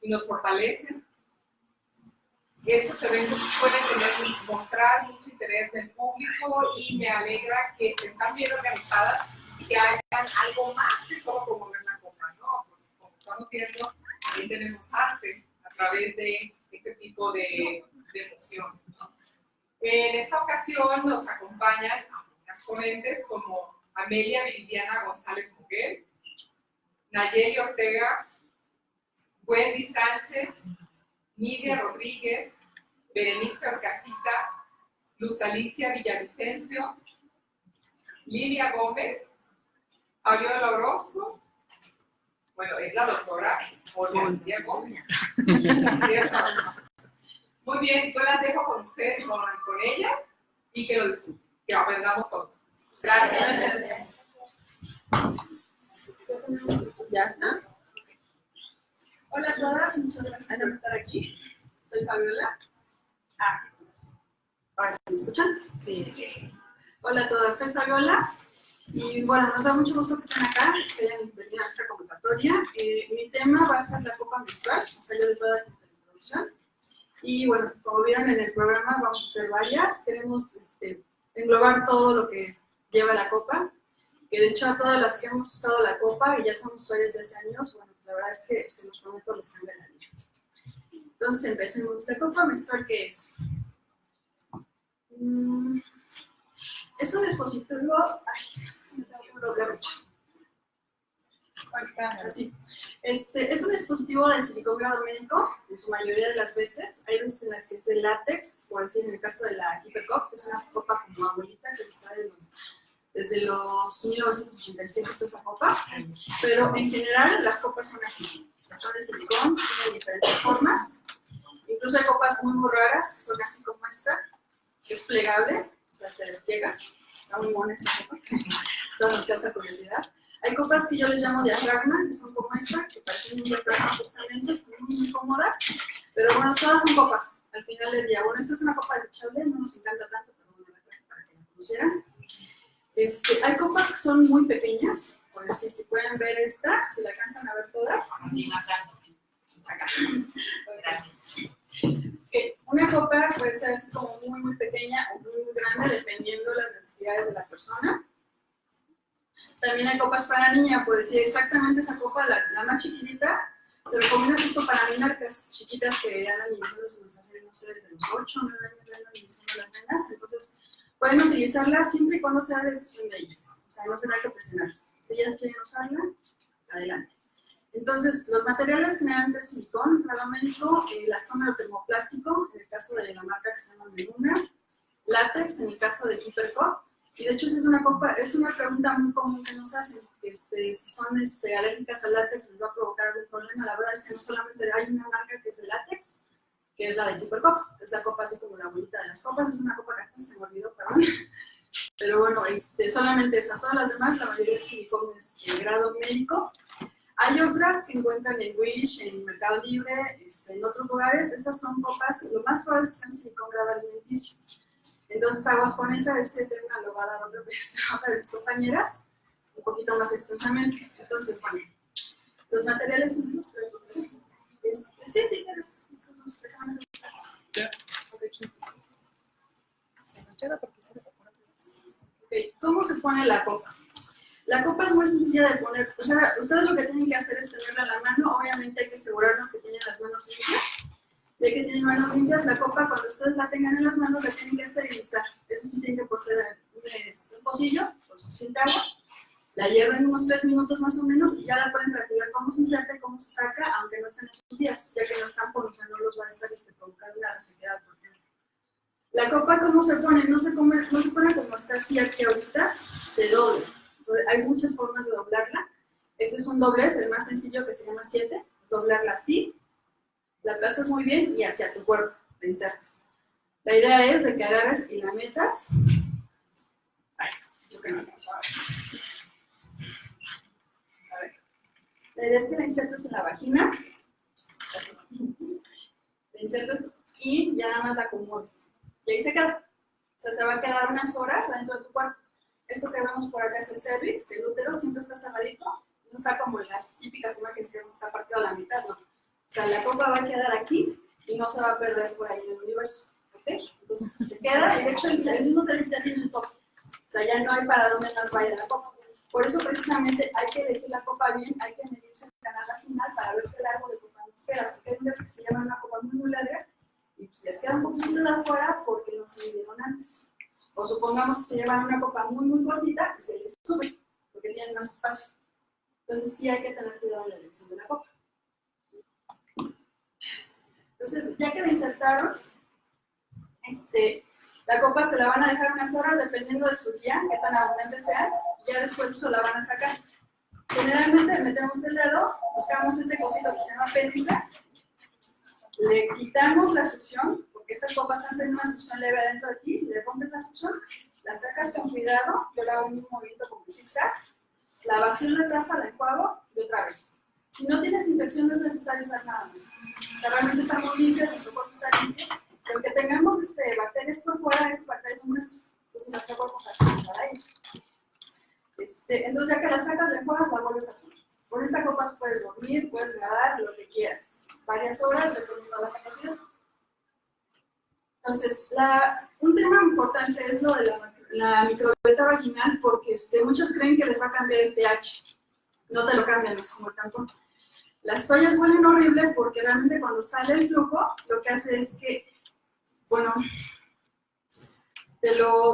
y nos fortalecen. Estos eventos pueden mostrar mucho interés del público y me alegra que estén tan bien organizadas y que hagan algo más que solo promover la copa, ¿no? Porque como estamos viendo, también tenemos arte a través de este tipo de emoción, ¿no? En esta ocasión nos acompañan las ponentes como Amelia Viridiana González Moguel, Nayeli Ortega, Wendy Sánchez, Nidia Rodríguez, Berenice Orcasita, Luz Alicia Villavicencio, Lilia Gómez, Fabiola Orozco, bueno, es la doctora Lilia Gómez. Muy bien, yo las dejo con ustedes, con ellas, y que lo disfruten, que aprendamos todos. Gracias. ¿Ya está? Hola a todas, muchas gracias por estar aquí. Soy Fabiola. ¿Ahora se me escuchan? Sí. Hola a todas, soy Fabiola. Y bueno, nos da mucho gusto que estén acá, que hayan venido a esta convocatoria. Mi tema va a ser la copa menstrual, o sea, yo les voy a dar la introducción. Y bueno, como vieron en el programa, vamos a hacer varias. Queremos englobar todo lo que lleva la copa, que de hecho a todas las que hemos usado la copa y ya somos usuarios de hace años, bueno, pues la verdad es que se los prometo les cambia la vida. Entonces empecemos. La copa menstrual, ¿qué es? Es un dispositivo, ay, es que se me tengo que doblar mucho. Así. Es un dispositivo de silicón grado médico, en su mayoría de las veces. Hay veces en las que es de látex, por decir en el caso de la Hypercup, que es una copa como abuelita que está desde los 1987 está esa copa. Pero en general las copas son así. Son de silicón, tienen diferentes formas. Incluso hay copas muy raras, que son así como esta, que es plegable, o sea, se despliega. Está muy buena esta copa. Todos nos causa curiosidad. Hay copas que yo les llamo diafragma, que son como esta, que parecen un diafragma justamente, son muy cómodas, pero bueno, todas son copas, al final del día. Bueno, esta es una copa desechable, no nos encanta tanto, pero bueno, la traje para que la conocieran. Hay copas que son muy pequeñas, por decir, si pueden ver esta, si la alcanzan a ver todas. Sí, más alto. Acá. Gracias. Una copa puede ser así como muy pequeña o muy grande, dependiendo de las necesidades de la persona. También hay copas para niña, por decir exactamente esa copa, la más chiquitita, se recomienda justo para menarcas chiquitas que andan iniciando su menstruación, no sé, desde los 8 o 9 años que andan iniciando las nenas. Entonces, pueden utilizarla siempre y cuando sea decisión de ellas. O sea, no será que presionarlas. Si ellas quieren usarla, adelante. Entonces, los materiales generalmente es silicón, grado médico, elastómero termoplástico, en el caso de la marca que se llama Meluna, látex, en el caso de Hypercup. Y de hecho, esa es una pregunta muy común que nos hacen, si son alérgicas al látex, les va a provocar algún problema. La verdad es que no solamente hay una marca que es de látex, que es la de Hypercup, es la copa así como la bolita de las copas, es una copa que antes se me olvidó, perdón. Pero bueno, solamente esa, todas las demás, la mayoría es silicón grado médico. Hay otras que encuentran en Wish, en Mercado Libre, en otros lugares. Esas son copas, lo más probable es que sean silicón grado alimenticio. Entonces, aguas con esa, tema lo va a dar otra de mis compañeras, un poquito más extensamente. Entonces, bueno, los materiales simples, sí, ¿cómo se pone la copa? La copa es muy sencilla de poner, o sea, ustedes lo que tienen que hacer es tenerla en la mano. Obviamente hay que asegurarnos que tienen las manos limpias. Ya que tienen manos limpias, la copa, cuando ustedes la tengan en las manos, la tienen que esterilizar. Eso sí tiene que poseer un pocillo, pues suficiente agua. La hierven unos 3 minutos más o menos y ya la pueden practicar cómo se inserta y cómo se saca, aunque no estén esos días, ya que no están por, o sea, no los va a estar provocando una resequedad, por ejemplo. La copa, ¿cómo se pone? No se pone como está así aquí ahorita, se dobla. Entonces, hay muchas formas de doblarla. Este es un doblez, el más sencillo, que se llama 7, es doblarla así. La aplastas muy bien y hacia tu cuerpo la insertas. La idea es de que agarres y la metas. Ay, yo que no alcanzo a ver. La idea es que la insertas en la vagina. La insertas y ya nada más la acomodes. Y ahí se queda. O sea, se va a quedar unas horas adentro de tu cuerpo. Esto que vemos por acá es el cervix, el útero siempre está cerradito. No está como en las típicas imágenes que vemos, está partido a la mitad, no. O sea, la copa va a quedar aquí y no se va a perder por ahí en el universo. ¿Ok? Entonces se queda, y de hecho el mismo servicio ya tiene un tope. O sea, ya no hay para dónde más vaya la copa. Por eso precisamente hay que elegir la copa bien, hay que medirse el canal vaginal para ver qué largo de copa nos queda. Porque hay veces que se llaman una copa muy larga y pues les queda un poquito de afuera porque no se midieron antes. O supongamos que se llevan una copa muy cortita y se les sube porque tienen más espacio. Entonces sí hay que tener cuidado en la elección de la copa. Entonces, ya que la insertaron, la copa se la van a dejar unas horas dependiendo de su día, qué tan abundante sea, y ya después eso la van a sacar. Generalmente metemos el dedo, buscamos este cosito que se llama apéndice, le quitamos la succión, porque estas copas hacen una succión leve adentro de ti, le rompes la succión, la sacas con cuidado, yo la hago en un movimiento como zigzag, la vacío en la taza, la enjuago y otra vez. Si no tienes infección no es necesario usar nada más. O sea, realmente está muy limpio, nuestro cuerpo está limpio. Aunque tengamos bacterias por fuera, esas bacterias son nuestras. Entonces nuestro cuerpo se acostumbrará a ellas. Entonces ya que la sacas, la enjuagas, la vuelves a poner. Con esta copa puedes dormir, puedes nadar, lo que quieras. Varias horas, dependiendo de la capacidad. Entonces, un tema importante es lo de la microbiota vaginal, porque muchos creen que les va a cambiar el pH. No te lo cambian, no es como el tampón. Las toallas huelen horrible porque realmente cuando sale el flujo, lo que hace es que, bueno,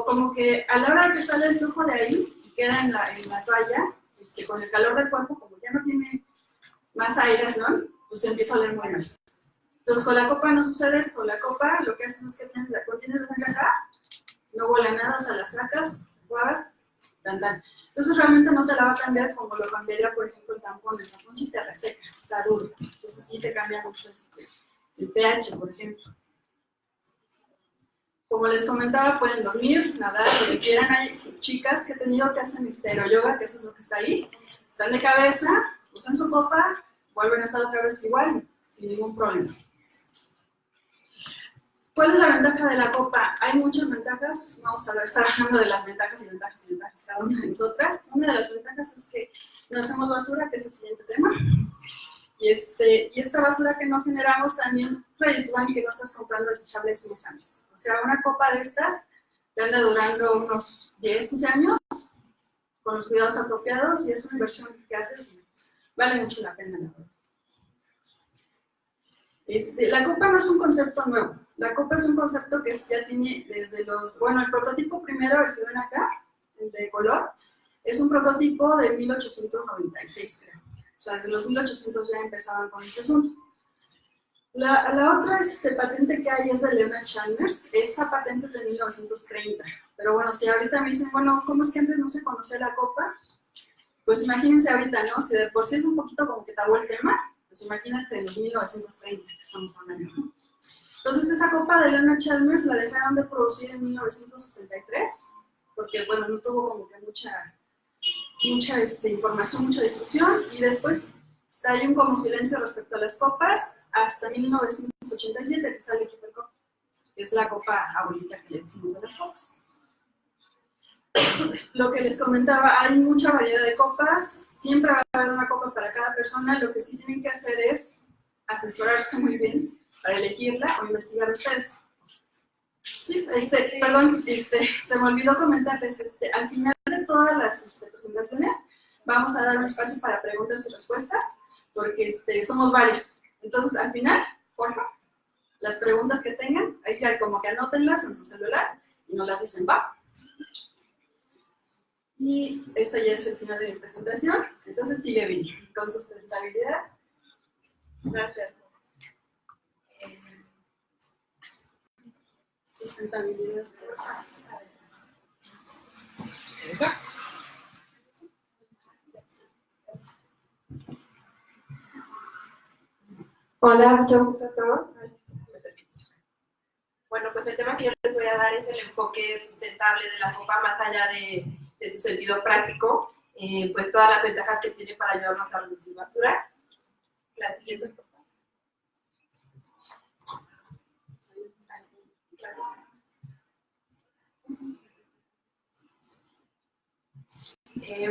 como que a la hora que sale el flujo de ahí y queda en la toalla, con el calor del cuerpo, como ya no tiene más aireación, pues empieza a oler muy mal. Entonces con la copa no sucede eso, con la copa lo que haces es que tienes la sacas acá, no huele a nada, o sea, la sacas, juegas, tan. Entonces realmente no te la va a cambiar como lo cambiaría, por ejemplo, el tampón sí te reseca, está duro, entonces sí te cambia mucho el pH, por ejemplo. Como les comentaba, pueden dormir, nadar, lo que quieran. Hay chicas que he tenido que hacen yoga, que eso es lo que está ahí, están de cabeza, usan su copa, vuelven a estar otra vez igual, sin ningún problema. ¿Cuál es la ventaja de la copa? Hay muchas ventajas, vamos a estar hablando de las ventajas y ventajas cada una de nosotras. Una de las ventajas es que no hacemos basura, que es el siguiente tema. Y esta basura que no generamos también reditúan que no estás comprando desechables 10 años. O sea, una copa de estas te anda durando unos 10, 15 años con los cuidados apropiados y es una inversión que haces y vale mucho la pena, la verdad. La copa no es un concepto nuevo. La copa es un concepto que ya tiene desde el prototipo primero, el que ven acá, el de color, es un prototipo de 1896, creo. O sea, desde los 1800 ya empezaban con este asunto. La otra patente que hay es de Leonard Chalmers. Esa patente es de 1930. Pero bueno, si ahorita me dicen, bueno, ¿cómo es que antes no se conocía la copa? Pues imagínense ahorita, ¿no? Si de por sí es un poquito como que tabú el tema, pues imagínate en los 1930 que estamos hablando, ¿no? Entonces esa copa de Leonard Chalmers la dejaron de producir en 1963, porque bueno, no tuvo como que mucha información, mucha difusión, y después hay un como silencio respecto a las copas hasta 1987 que sale Keeper Cup, que es la copa abuelita que le decimos de las copas. Lo que les comentaba, hay mucha variedad de copas, siempre va a haber una copa para cada persona. Lo que sí tienen que hacer es asesorarse muy bien para elegirla o investigar ustedes. Sí, perdón, se me olvidó comentarles, al final de todas las presentaciones vamos a dar un espacio para preguntas y respuestas, porque somos varias. Entonces, al final, por favor, las preguntas que tengan, ahí como que anótenlas en su celular y nos las dicen, va. Y ese ya es el final de mi presentación. Entonces sigue Vini con sustentabilidad. Gracias. Sustentabilidad. Hola, mucho gusto a todos. Bueno, pues el tema que yo les voy a dar es el enfoque sustentable de la copa más allá de su sentido práctico, pues todas las ventajas que tiene para ayudarnos a reducir basura. La siguiente, por favor.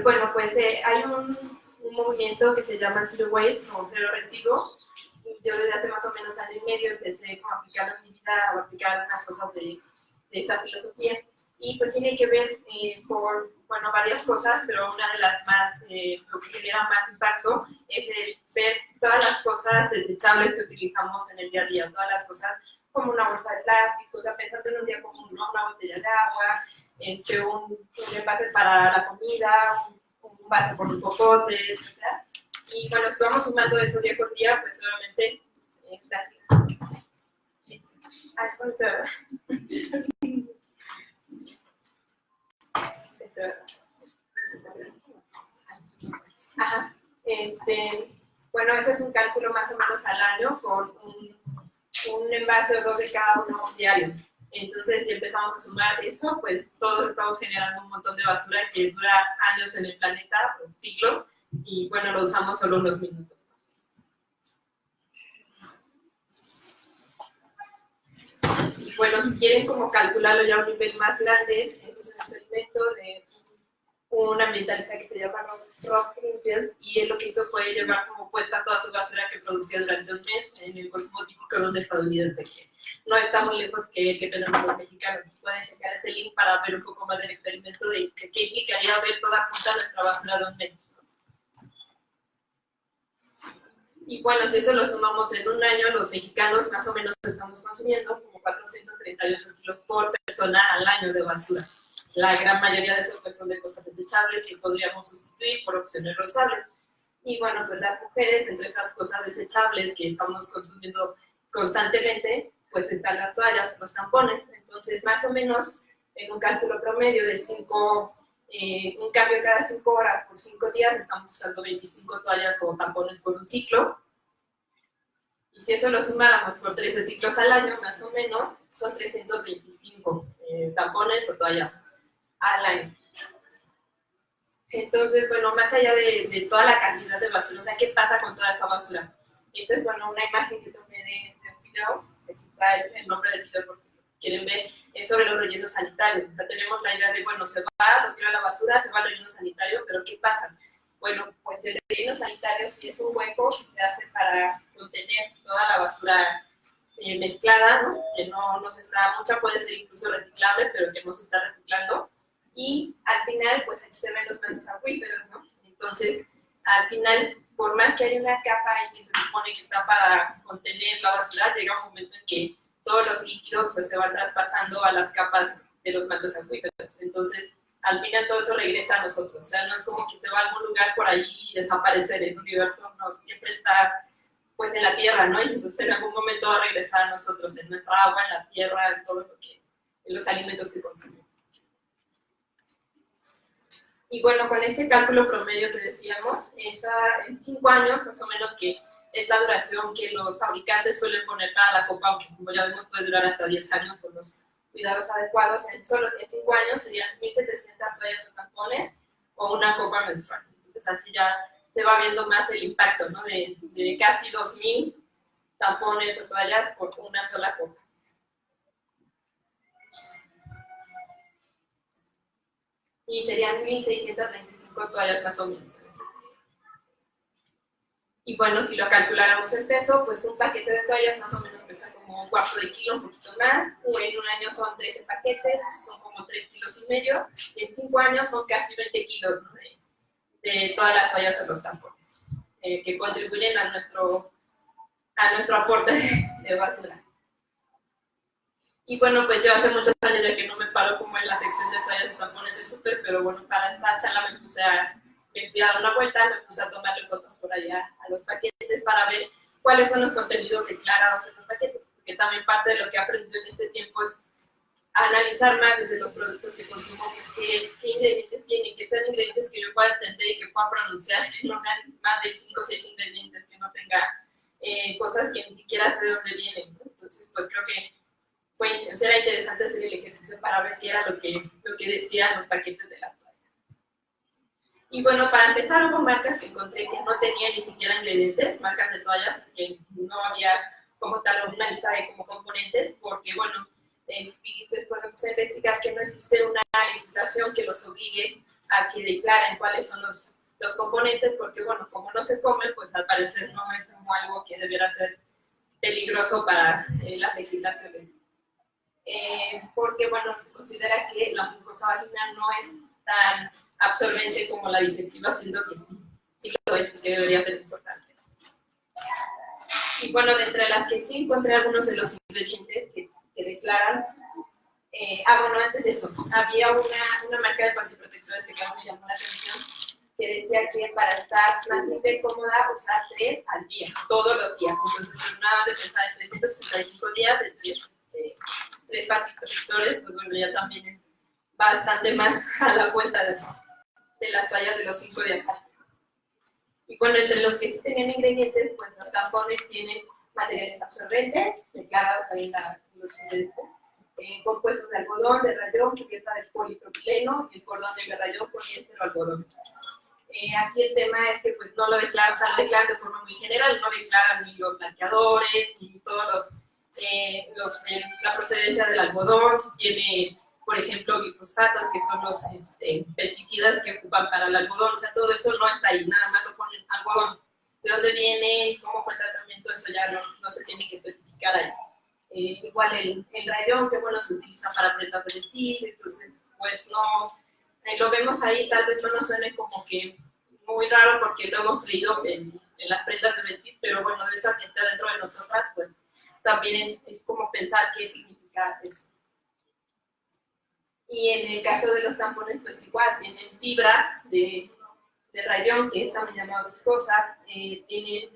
Bueno, pues hay un movimiento que se llama Zero Waste o Cero Residuo. Yo desde a aplicar algunas cosas de esta filosofía. Y pues tiene que ver por, bueno, varias cosas, pero una de las más, lo que genera más impacto es el ver todas las cosas desechables que utilizamos en el día a día, todas las cosas como una bolsa de plástico, o sea, pensando en un día común, ¿no? Una botella de agua, un envase para la comida, un vaso por un popote, etc. Y bueno, si vamos sumando eso día con día, pues obviamente es plástico. Ah, es con eso, ¿verdad? Ajá. Bueno, ese es un cálculo más o menos al año con un envase o dos de cada uno diario. Entonces, si empezamos a sumar eso, pues todos estamos generando un montón de basura que dura años en el planeta, un siglo, y bueno, lo usamos solo unos minutos. Y bueno, si quieren como calcularlo ya a un nivel más grande, este es un experimento de un ambientalista que se llama Rob Greenfield, y él lo que hizo fue llevar como puesta toda su basura que producía durante un mes en el consumo típico de un estadounidense, que no está muy lejos que el que tenemos los mexicanos. Pueden checar ese link para ver un poco más del experimento de qué implicaría ver toda junta nuestra basura de un mes. Y bueno, si eso lo sumamos en un año, los mexicanos más o menos estamos consumiendo como 438 kilos por persona al año de basura. La gran mayoría de eso pues, son de cosas desechables que podríamos sustituir por opciones reusables. Y bueno, pues las mujeres, entre esas cosas desechables que estamos consumiendo constantemente, pues están las toallas, los tampones. Entonces, más o menos, en un cálculo promedio de un cambio cada 5 horas por 5 días, estamos usando 25 toallas o tampones por un ciclo. Y si eso lo sumáramos por 13 ciclos al año, más o menos, son 325 tampones o toallas al año. Entonces, bueno, más allá de toda la cantidad de basura, o sea, ¿qué pasa con toda esa basura? Esta es, bueno, una imagen que tomé de un video, aquí está el nombre del video por si quieren ver, es sobre los rellenos sanitarios. O sea, tenemos la idea de, bueno, se va, lo tira a la basura, se va al relleno sanitario, pero ¿qué pasa? Bueno, pues el relleno sanitario sí es un hueco que se hace para contener toda la basura mezclada, ¿no? Que no se está, mucha puede ser incluso reciclable, pero que no se está reciclando. Y al final, pues aquí se ven los mantos acuíferos, ¿no? Entonces, al final, por más que haya una capa ahí que se supone que está para contener la basura, llega un momento en que todos los líquidos pues, se van traspasando a las capas de los mantos acuíferos. Entonces, al final todo eso regresa a nosotros. O sea, no es como que se va a algún lugar por ahí y desaparecer. El universo no siempre está pues en la tierra, ¿no? Y entonces en algún momento va a regresar a nosotros, en nuestra agua, en la tierra, en todo lo que, en los alimentos que consumimos. Y bueno, con ese cálculo promedio que decíamos, en 5 años más o menos que es la duración que los fabricantes suelen poner para la copa, aunque como ya vimos puede durar hasta 10 años con los cuidados adecuados, solo en 5 años serían 1.700 toallas o tampones o una copa menstrual. Entonces así ya se va viendo más el impacto, ¿no? De casi 2.000 tampones o toallas por una sola copa. Y serían 1.625 toallas más o menos. Y bueno, si lo calculáramos en peso, pues un paquete de toallas más o menos pesa como 1/4 de kilo, un poquito más. O en un año son 13 paquetes, son como 3,5 kilos. Y en 5 años son casi 20 kilos, ¿no? de todas las toallas o los tampones, que contribuyen a nuestro aporte de basura. Y bueno, pues yo hace muchos años ya que no me paro como en la sección de toallas y tampones del súper, pero bueno, para esta charla me fui a dar una vuelta, me puse a tomarle fotos por allá a los paquetes para ver cuáles son los contenidos declarados en los paquetes, porque también parte de lo que he aprendido en este tiempo es analizar más desde los productos que consumo, qué ingredientes tienen, que sean ingredientes que yo pueda entender y que pueda pronunciar, que no sean más de 5 o 6 ingredientes, que no tenga cosas que ni siquiera sé de dónde vienen, ¿no? Entonces, pues creo que era interesante hacer el ejercicio para ver qué era lo que decían los paquetes de las toallas. Y bueno, para empezar hubo marcas que encontré que no tenían ni siquiera ingredientes, marcas de toallas que no había como tal una lista de como componentes, porque bueno, y después me puse a investigar que no existe una legislación que los obligue a que declaren cuáles son los componentes, porque bueno, como no se comen, pues al parecer no es como algo que debiera ser peligroso para las legislaciones. porque, bueno, se considera que la mucosa vaginal no es tan absorbente como la digestiva, siendo que sí lo es y que debería ser importante. Y bueno, de entre las que sí encontré algunos de los ingredientes que declaran. Bueno, antes de eso, había una marca de pantiprotectores que me llamó la atención, que decía que para estar más limpia y cómoda, usar 3 al día, todos los días. Entonces, nada de pensar en 365 días de 3 pantiprotectores, pues bueno, ya también es bastante más a la cuenta de las tallas de los 5 días. Y bueno, entre los que sí tenían ingredientes, pues los tampones tienen materiales absorbentes, declarados ahí en los ingredientes, compuestos de algodón, de rayón, cubierta de polipropileno y el cordón de rayón, poliéster o algodón. Aquí el tema es que pues no lo declaran, o sea, lo declaran de forma muy general, no declaran ni los blanqueadores, ni todos la procedencia del algodón, si tiene, por ejemplo, glifosfatos, que son los pesticidas que ocupan para el algodón, o sea, todo eso no está ahí, nada más lo ponen algodón. De dónde viene y cómo fue el tratamiento, eso ya no se tiene que especificar ahí. Igual el rayón, que bueno, se utiliza para prendas de vestir, entonces, pues no, lo vemos ahí, tal vez no nos suene como que muy raro porque lo hemos leído en las prendas de vestir, pero bueno, de esa que está dentro de nosotras, pues también es como pensar qué significa eso. Y en el caso de los tampones, pues igual, tienen fibras de rayón, que es también llamado viscosa, tienen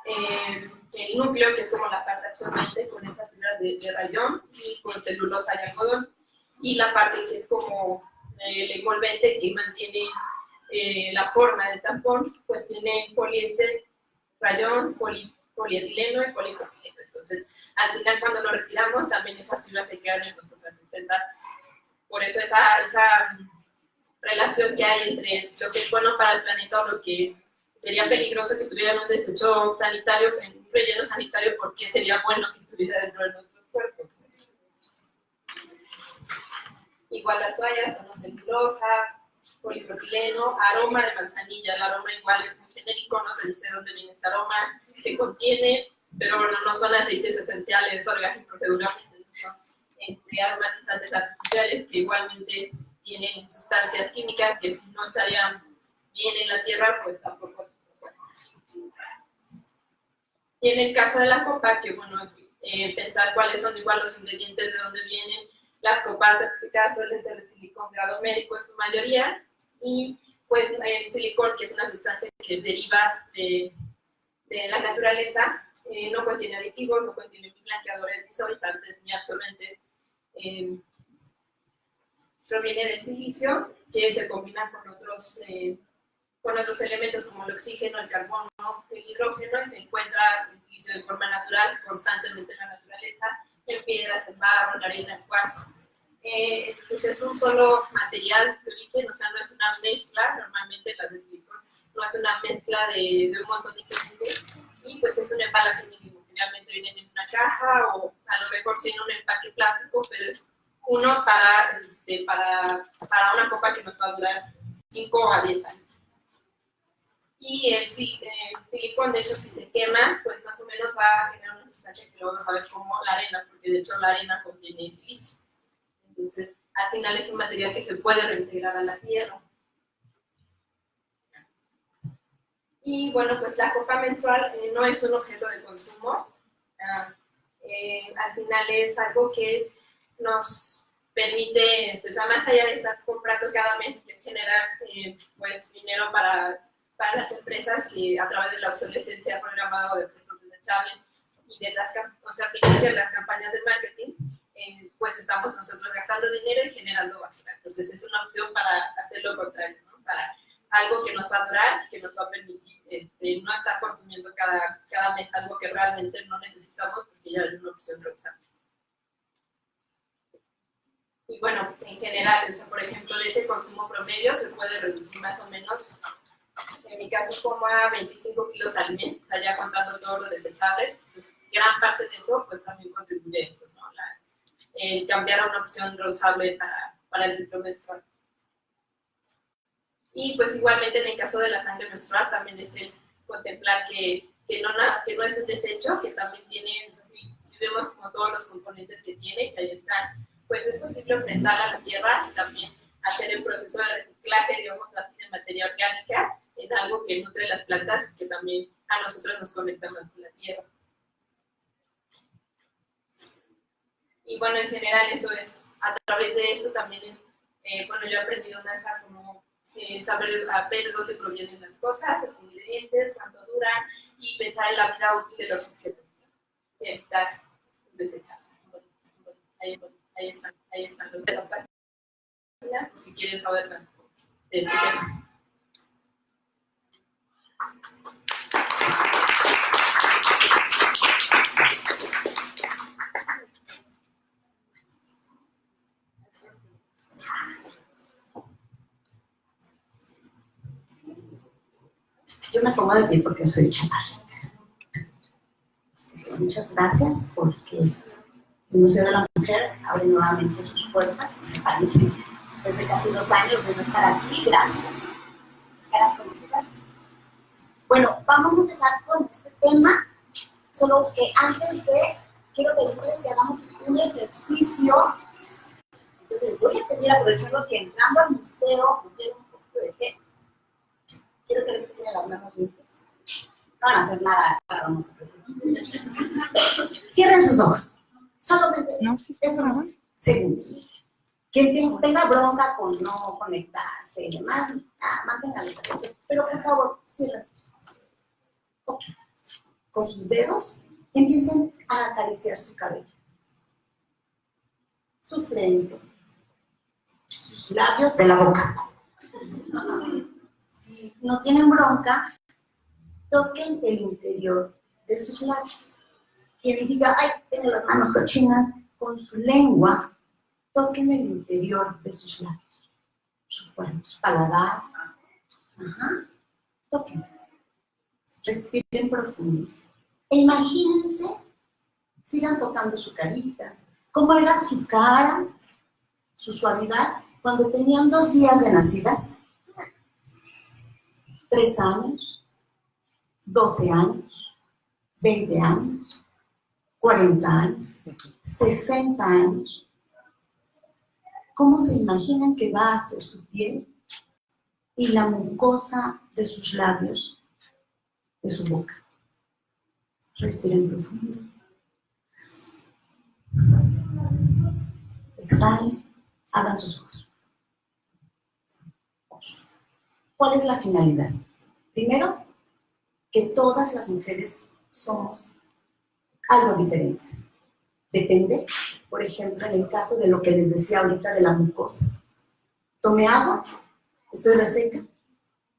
el núcleo, que es como la parte absorbente, con esas fibras de rayón, y con celulosa y algodón, y la parte que es como el envolvente que mantiene la forma del tampón, pues tiene poliéster, rayón, polietileno y polipropileno. Entonces, al final, cuando lo retiramos, también esas fibras se quedan en nosotras. Por eso esa relación que hay entre lo que es bueno para el planeta o lo que sería peligroso que estuviera en un desecho sanitario, en un relleno sanitario, porque sería bueno que estuviera dentro de nuestros cuerpos. Igual la toalla con celulosa, polipropileno, aroma de manzanilla. El aroma igual es muy genérico, no se dice de dónde viene ese aroma, que contiene, pero bueno, no son aceites esenciales orgánicos seguramente, son aromatizantes artificiales que igualmente tienen sustancias químicas que si no estarían bien en la tierra, pues tampoco se puede. Y en el caso de la copa, que bueno, pensar cuáles son igual los ingredientes de dónde vienen. Las copas certificadas suelen ser de silicón grado médico en su mayoría, y pues el silicón, que es una sustancia que deriva de la naturaleza, no contiene aditivos, no contiene ni blanqueadores, ni soltantes, ni absorbentes. Proviene del silicio, que se combina con otros elementos como el oxígeno, el carbono, el hidrógeno, y se encuentra el silicio de forma natural, constantemente en la naturaleza, en piedras, en barro, en arena, en cuarzo. Entonces es un solo material de origen, o sea, no es una mezcla, normalmente las de silicón no es una mezcla de un montón de ingredientes, y pues es un embalaje mínimo. Generalmente vienen en una caja o a lo mejor sí en un empaque plástico, pero es uno para una copa que nos va a durar 5 a 10 años. Y el silicón, de hecho, si se quema, pues más o menos va a generar una sustancia que lo vamos a ver como la arena, porque de hecho la arena contiene silicio. Entonces, al final es un material que se puede reintegrar a la tierra. Y bueno, pues la copa menstrual no es un objeto de consumo. Al final es algo que nos permite, o sea, más allá de estar comprando cada mes, que es generar pues dinero para las empresas que a través de la obsolescencia programada de objetos desechables y de las, o sea, financian las campañas de marketing, pues estamos nosotros gastando dinero y generando basura. Entonces es una opción para hacer lo contrario, ¿no? Para algo que nos va a durar y que nos va a permitir no estar consumiendo cada mes algo que realmente no necesitamos, porque ya es una opción reusable. Y bueno, en general, o sea, por ejemplo, de ese consumo promedio se puede reducir más o menos, en mi caso, como a 25 kilos al mes, ya contando todo lo desechable. Pues, gran parte de eso pues también contribuye a esto, ¿no? Cambiar a una opción reusable para el ciclo menstrual. Y pues igualmente en el caso de la sangre menstrual también es el contemplar que no es un desecho, que también tiene, si si vemos como todos los componentes que tiene, que ahí están, pues es posible ofrendarla a la tierra y también hacer el proceso de reciclaje, digamos así, de materia orgánica en algo que nutre las plantas y que también a nosotros nos conecta más con la tierra. Y bueno, en general eso es, a través de esto también es, bueno, yo he aprendido más a como saber a ver de dónde provienen las cosas, los ingredientes, cuánto duran y pensar en la vida útil de los objetos, ¿no? Y evitar los desechables. Ahí están los de la página, si quieren saber más de este tema. Yo me pongo de pie porque soy chaparra. Muchas gracias porque el Museo de la Mujer abre nuevamente sus puertas. Después de casi 2 años de no estar aquí, gracias. Caras conocidas. Bueno, vamos a empezar con este tema, solo que antes quiero pedirles que hagamos un ejercicio. Entonces les voy a pedir, aprovechando que entrando al museo, nos dieron un poquito de gel. Quiero que tienen las manos limpias. No van a hacer nada, vamos a ver. Cierren sus ojos. Solamente unos segundos. Quien tenga bronca con no conectarse y demás, manténganlos aquí. Pero por favor, cierren sus ojos. Ok. Con sus dedos, empiecen a acariciar su cabello, su frente, sus labios de la boca. Si no tienen bronca, toquen el interior de sus labios. Quien diga, ay, tengo las manos cochinas, con su lengua, toquen el interior de sus labios, su cuerpo, su paladar. Ajá, toquen. Respiren profundo. E imagínense, sigan tocando su carita. ¿Cómo era su cara, su suavidad, cuando tenían 2 días de nacidas? 3 años, 12 años, 20 años, 40 años, 60 años. ¿Cómo se imaginan que va a ser su piel y la mucosa de sus labios, de su boca? Respiren profundo. Exhalen, abran sus ojos. ¿Cuál es la finalidad? Primero, que todas las mujeres somos algo diferentes. Depende, por ejemplo, en el caso de lo que les decía ahorita de la mucosa. Tomé agua, estoy reseca,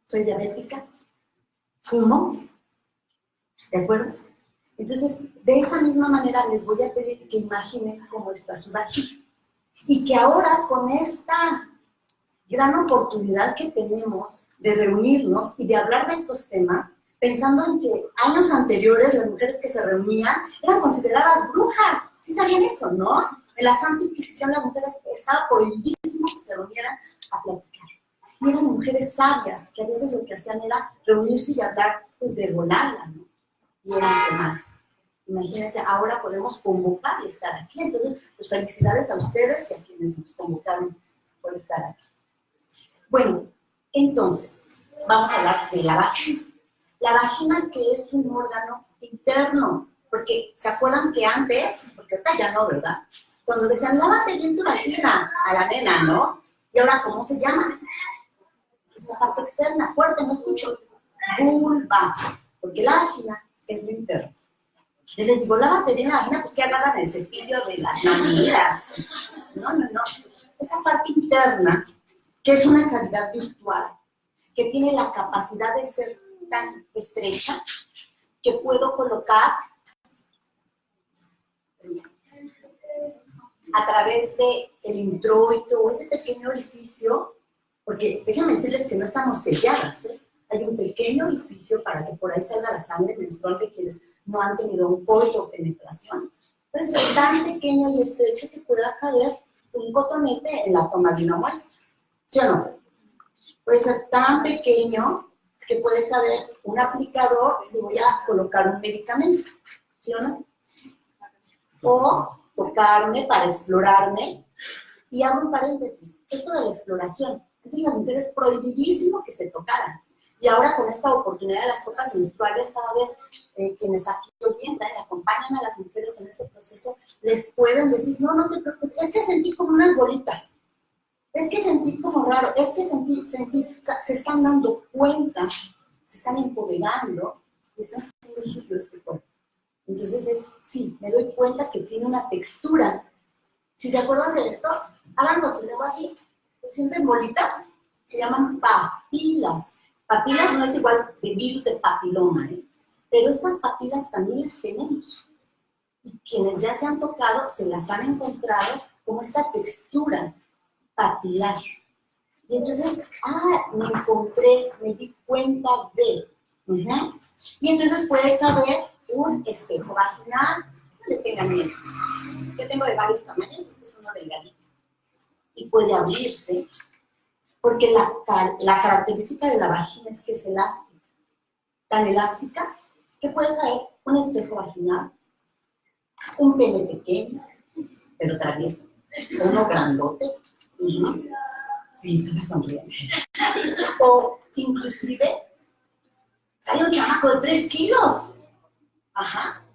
soy diabética, fumo, ¿de acuerdo? Entonces, de esa misma manera les voy a pedir que imaginen cómo está su vagina. Y que ahora, con esta gran oportunidad que tenemos de reunirnos y de hablar de estos temas, pensando en que años anteriores las mujeres que se reunían eran consideradas brujas. ¿Sí sabían eso, no? En la Santa Inquisición las mujeres estaba prohibidísimo que se reunieran a platicar. Y eran mujeres sabias, que a veces lo que hacían era reunirse y hablar pues, de volarla, ¿no? Y eran quemadas. Imagínense, ahora podemos convocar y estar aquí. Entonces, pues felicidades a ustedes y a quienes nos convocaron por estar aquí. Bueno, entonces, vamos a hablar de la vagina. La vagina, que es un órgano interno, porque ¿se acuerdan que antes, porque ahorita ya no, ¿verdad? Cuando decían, lávate bien tu vagina a la nena, ¿no? Y ahora, ¿cómo se llama? Esa parte externa, fuerte, no escucho. Vulva, porque la vagina es lo interno. Yo les digo, lávate bien la vagina, pues que agarran el cepillo de las mamilas. No. Esa parte interna, que es una cavidad virtual, que tiene la capacidad de ser tan estrecha que puedo colocar a través del introito o ese pequeño orificio, porque déjenme decirles que no estamos selladas, ¿eh? Hay un pequeño orificio para que por ahí salga la sangre menstrual de quienes no han tenido un coito o penetración. Puede ser tan pequeño y estrecho que pueda caber un cotonete en la toma de una muestra, ¿sí o no? Puede ser tan pequeño que puede caber un aplicador si voy a colocar un medicamento, ¿sí o no? o tocarme para explorarme. Y hago un paréntesis, esto de la exploración, antes las mujeres prohibidísimo que se tocaran. Y ahora con esta oportunidad de las copas menstruales, cada vez quienes aquí orientan y acompañan a las mujeres en este proceso, les pueden decir, no, no te preocupes, es que sentí como unas bolitas, es que sentí como raro, es que sentí, o sea, se están dando cuenta, se están empoderando y están haciendo suyo este cuerpo. Entonces sí, me doy cuenta que tiene una textura. Si se acuerdan de esto, háganlo con su dedo así, se sienten bolitas, se llaman papilas. Papilas no es igual de virus de papiloma, pero estas papilas también las tenemos. Y quienes ya se han tocado, se las han encontrado como esta textura papilar. Y entonces, me encontré, me di cuenta de. Y entonces puede caber un espejo vaginal, no le tengan miedo. Yo tengo de varios tamaños, este es uno delgadito. Y puede abrirse, porque la característica de la vagina es que es elástica. Tan elástica que puede caer un espejo vaginal, un pene pequeño, pero travieso, uno grandote. Sí, todas sonríen. O inclusive, sale un chamaco de 3 kilos.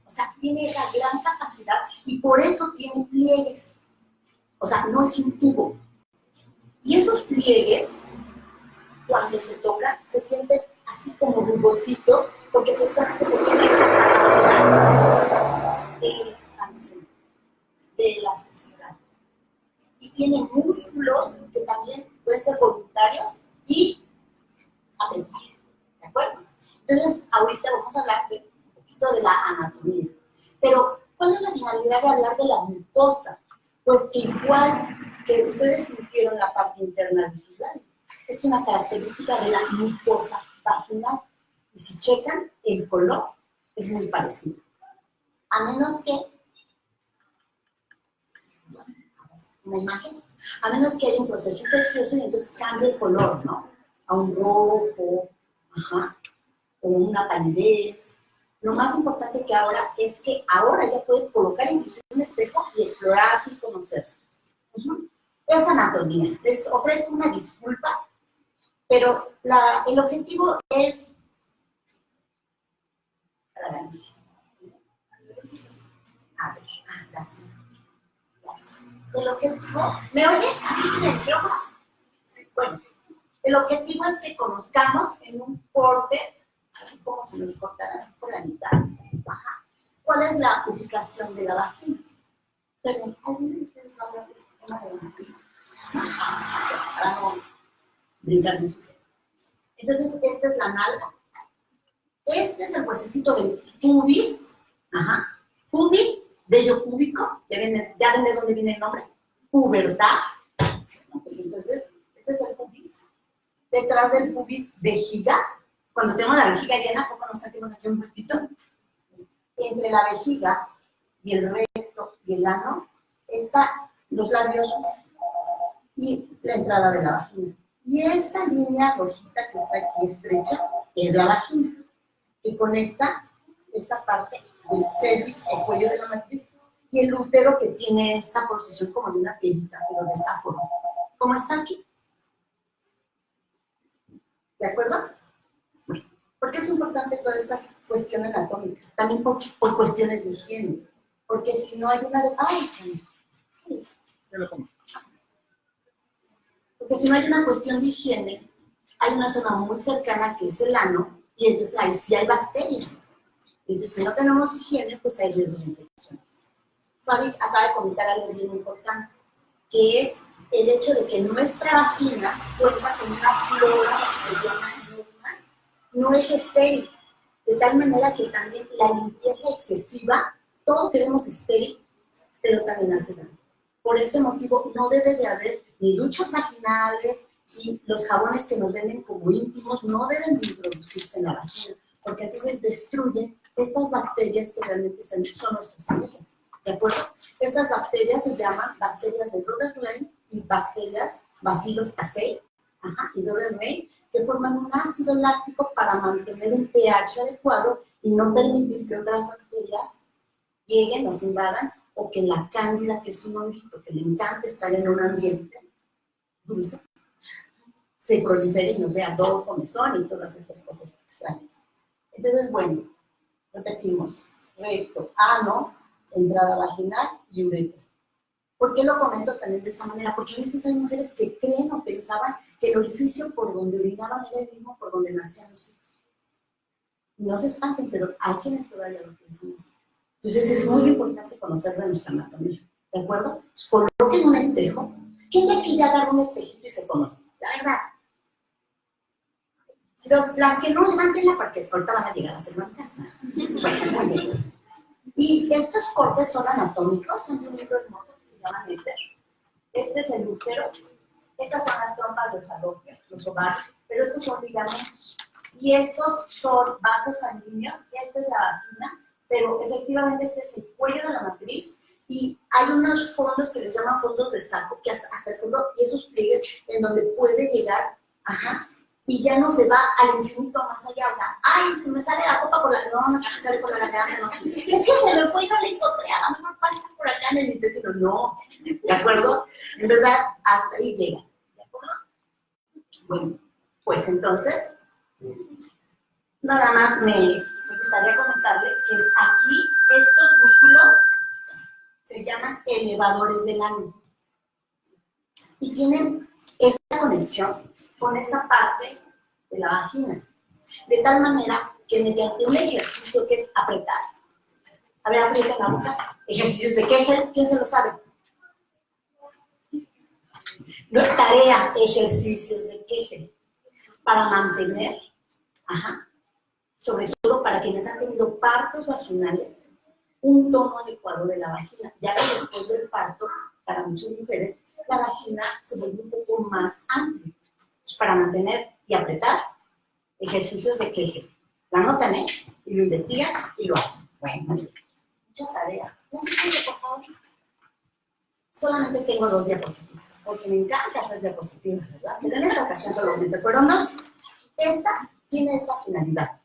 O sea, tiene esa gran capacidad y por eso tiene pliegues. O sea, no es un tubo. Y esos pliegues, cuando se tocan, se sienten así como rugositos, porque precisamente se tiene esa capacidad de expansión, de elasticidad. Y tiene músculos que también pueden ser voluntarios y apretar. ¿De acuerdo? Entonces, ahorita vamos a hablar de un poquito de la anatomía. Pero, ¿cuál es la finalidad de hablar de la mucosa? Pues que igual que ustedes sintieron la parte interna de sus labios, es una característica de la mucosa vaginal. Y si checan, el color es muy parecido. A menos que, una imagen, a menos que haya un proceso infeccioso y entonces cambie el color, ¿no? A un rojo, o una palidez. Lo más importante que ahora es que ahora ya puede colocar inclusive un espejo y explorarse y conocerse. Es anatomía. Les ofrezco una disculpa, pero el objetivo es... Gracias. El objetivo... ¿Me oye? ¿Así es el micrófono? Bueno, el objetivo es que conozcamos en un corte, así como si nos cortaran así por la mitad, ¿cuál es la ubicación de la vagina? Perdón, ¿alguno de ustedes va a hablar de este tema de la vagina? Para no brincar mucho. Entonces, esta es la nalga. Este es el huesecito del pubis. Pubis, vello púbico. ¿Ya ven de dónde viene el nombre? Pubertad. Entonces, este es el pubis. Detrás del pubis, vejiga. Cuando tenemos la vejiga llena, ¿poco nos sentimos aquí un bultito? Entre la vejiga y el recto y el ano están los labios y la entrada de la vagina. Y esta línea rojita que está aquí estrecha es la vagina, que conecta esta parte del cervix o cuello de la matriz y el útero, que tiene esta posición como de una piedrita, pero de esta forma. ¿Cómo está aquí? ¿De acuerdo? ¿Por qué es importante toda esta cuestión anatómica? También por cuestiones de higiene. Porque si no hay una... Porque si no hay una cuestión de higiene, hay una zona muy cercana que es el ano, y entonces ahí sí hay bacterias. Entonces, si no tenemos higiene, pues hay riesgos de infecciones. Fabi acaba de comentar algo bien importante, que es el hecho de que nuestra vagina cuenta con una flora que llama normal, no es estéril, de tal manera que también la limpieza excesiva, todos queremos estéril, pero también hace daño. Por ese motivo no debe de haber ni duchas vaginales, y los jabones que nos venden como íntimos no deben de introducirse en la vagina, porque entonces destruyen estas bacterias que realmente son nuestras amigas, ¿de acuerdo? Estas bacterias se llaman bacterias de Rodenrein y bacterias Bacillus casei y Rodenrein, que forman un ácido láctico para mantener un pH adecuado y no permitir que otras bacterias lleguen, nos invadan o que la cándida, que es un honguito que le encanta estar en un ambiente dulce, se prolifere y nos dé ardor, comezón y todas estas cosas extrañas. Entonces, bueno, repetimos, recto, ano, entrada vaginal y uretra. ¿Por qué lo comento también de esa manera? Porque a veces hay mujeres que creen o pensaban que el orificio por donde orinaban era el mismo por donde nacían los hijos. No se espanten, pero hay quienes todavía lo piensan así. Entonces es muy importante conocer de nuestra anatomía, ¿de acuerdo? Coloquen un espejo. ¿Quién de aquí ya agarra un espejito y se conoce? La verdad. Las que no levántenla porque ahorita van a llegar a hacerlo en casa. Bueno, muy bien. Y estos cortes son anatómicos, son de un libro hermoso que se llama Netter. Este es el útero. Estas son las trompas de Falopio, los ovarios, pero estos son ligamentos. Y estos son vasos sanguíneos. Esta es la vagina, pero efectivamente este es el cuello de la matriz. Y hay unos fondos que les llaman fondos de saco, que hasta el fondo, y esos pliegues en donde puede llegar, y ya no se va al infinito más allá. O sea, ay, se me sale la copa por la... No se me sale por la garganta, no. Es que se me fue y no la encontré, a lo mejor pasa por acá en el intestino. No, ¿de acuerdo? En verdad, hasta ahí llega, ¿de acuerdo? Bueno, pues entonces, nada más me gustaría comentarle que aquí estos músculos se llaman elevadores del ano y tienen esta conexión con esta parte de la vagina, de tal manera que mediante un ejercicio que es apretar, a ver, aprieta la boca, ejercicios de Kegel, ¿quién se lo sabe? No, tarea, ejercicios de Kegel, para mantener, sobre todo para quienes han tenido partos vaginales, un tono adecuado de la vagina, ya que después del parto, para muchas mujeres, la vagina se vuelve un poco más amplia. Entonces, para mantener y apretar, ejercicios de Kegel. Lo anotan, y lo investigan y lo hacen. Bueno, mucha tarea. Por favor. Solamente tengo 2 diapositivas, porque me encanta hacer diapositivas, ¿verdad? Pero en esta ocasión solamente fueron 2. Esta tiene esta finalidad.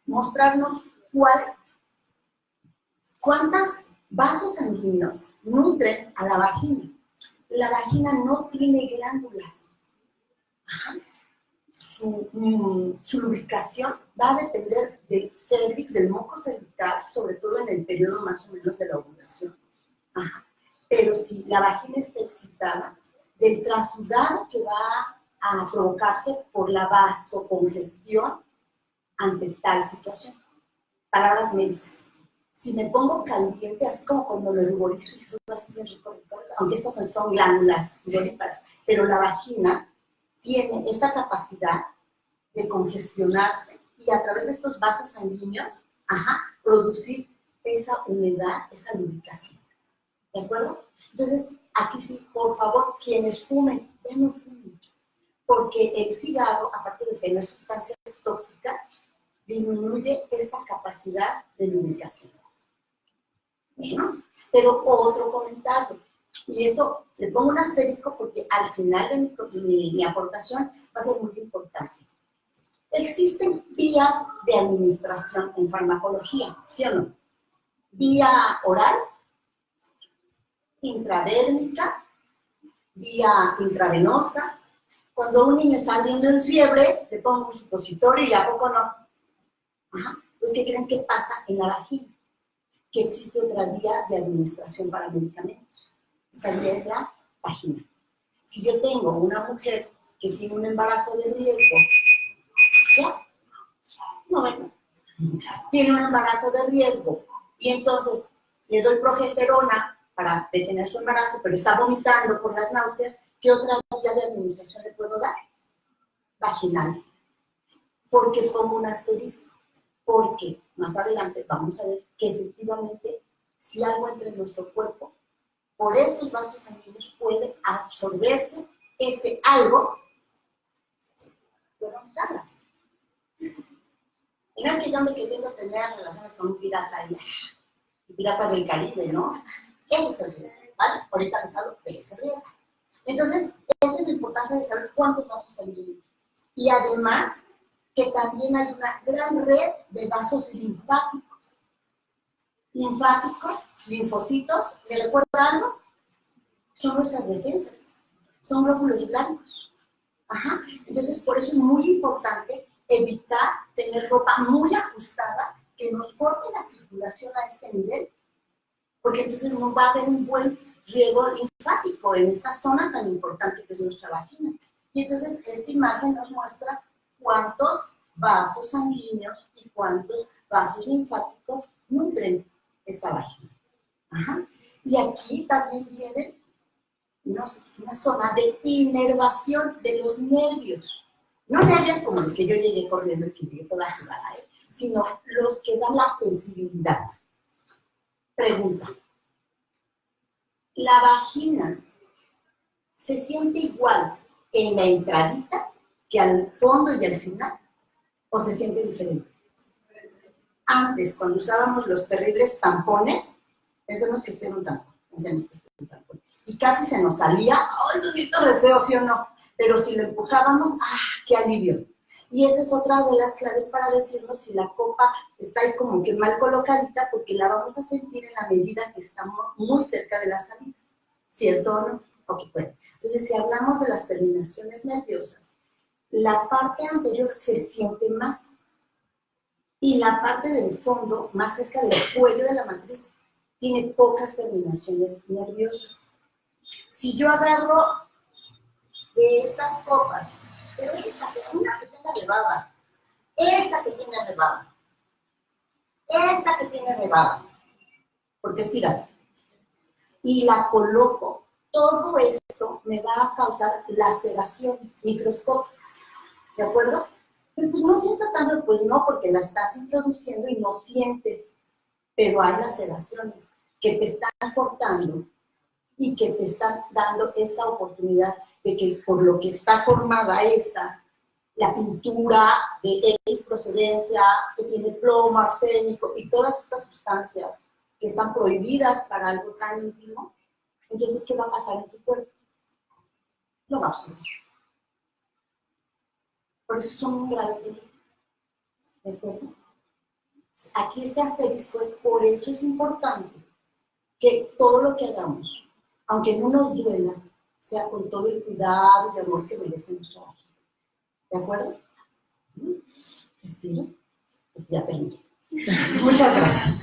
Mostrarnos cuántos vasos sanguíneos nutren a la vagina. La vagina no tiene glándulas. Su lubricación va a depender del cervix, del moco cervical, sobre todo en el periodo más o menos de la ovulación. Pero si la vagina está excitada, del transudado que va a provocarse por la vasocongestión ante tal situación. Palabras médicas. Si me pongo caliente, así como cuando me ruborizo y sudo así bien rico, aunque estas son glándulas sudoríparas, pero la vagina tiene esta capacidad de congestionarse y a través de estos vasos sanguíneos, producir esa humedad, esa lubricación. ¿De acuerdo? Entonces, aquí sí, por favor, quienes fumen, ya no fumen. Porque el cigarro, aparte de tener sustancias tóxicas, disminuye esta capacidad de lubricación. Bueno, pero otro comentario, y esto le pongo un asterisco porque al final de mi aportación va a ser muy importante. Existen vías de administración en farmacología, ¿sí o no? Vía oral, intradérmica, vía intravenosa. Cuando un niño está ardiendo en fiebre, le pongo un supositorio y ¿a poco no? Pues ¿qué creen que pasa en la vagina? Que existe otra vía de administración para medicamentos. Esta vía es la vagina. Si yo tengo una mujer que tiene un embarazo de riesgo, ¿ya? No, bueno. Tiene un embarazo de riesgo y entonces le doy progesterona para detener su embarazo, pero está vomitando por las náuseas, ¿qué otra vía de administración le puedo dar? Vaginal. ¿Por qué pongo un asterisco? Porque más adelante vamos a ver que efectivamente si algo entra en nuestro cuerpo, por estos vasos sanguíneos puede absorberse algo. ¿Puedo mostrarlas? Y no es que yo me queriendo tener relaciones con un pirata y piratas del Caribe, ¿no? Ese es el riesgo, ¿vale? Ahorita les hablo de ese riesgo. Entonces, esta es la importancia de saber cuántos vasos sanguíneos. Y además, que también hay una gran red de vasos linfáticos. linfáticos, linfocitos, ¿les recuerda algo? Son nuestras defensas, son glóbulos blancos. Ajá. Entonces, por eso es muy importante evitar tener ropa muy ajustada que nos corte la circulación a este nivel, porque entonces no va a haber un buen riego linfático en esta zona tan importante que es nuestra vagina. Y entonces esta imagen nos muestra cuántos vasos sanguíneos y cuántos vasos linfáticos nutren esta vagina. Ajá. Y aquí también viene una zona de inervación de los nervios. No nervios como los que yo llegué corriendo y que llegué toda sudada, sino los que dan la sensibilidad. Pregunta. ¿La vagina se siente igual en la entradita que al fondo y al final? ¿O se siente diferente? Antes, cuando usábamos los terribles tampones, pensemos que esté en un tampón, y casi se nos salía, ¡ay, eso siento re feo, sí o no! Pero si lo empujábamos, ¡ah, qué alivio! Y esa es otra de las claves para decirnos si la copa está ahí como que mal colocadita, porque la vamos a sentir en la medida que estamos muy cerca de la salida. ¿Cierto o no? Ok, bueno. Entonces, si hablamos de las terminaciones nerviosas, la parte anterior se siente más. Y la parte del fondo, más cerca del cuello de la matriz, tiene pocas terminaciones nerviosas. Si yo agarro de estas copas, pero una que tenga rebaba, esta que tiene rebaba, esta que tiene rebaba, porque es pirata, y la coloco, todo esto me va a causar laceraciones microscópicas, ¿de acuerdo? Pero pues no siento tanto, pues no, porque la estás introduciendo y no sientes, pero hay laceraciones que te están cortando y que te están dando esta oportunidad de que por lo que está formada la pintura de X procedencia, que tiene plomo, arsénico y todas estas sustancias que están prohibidas para algo tan íntimo, entonces, ¿qué va a pasar en tu cuerpo? Lo va a absorber. Por eso son un grave peligro. ¿De acuerdo? Aquí este asterisco es, por eso es importante que todo lo que hagamos, aunque no nos duela, sea con todo el cuidado y amor que merece nuestra vagina. ¿De acuerdo? Respiro. Ya terminé. Muchas gracias.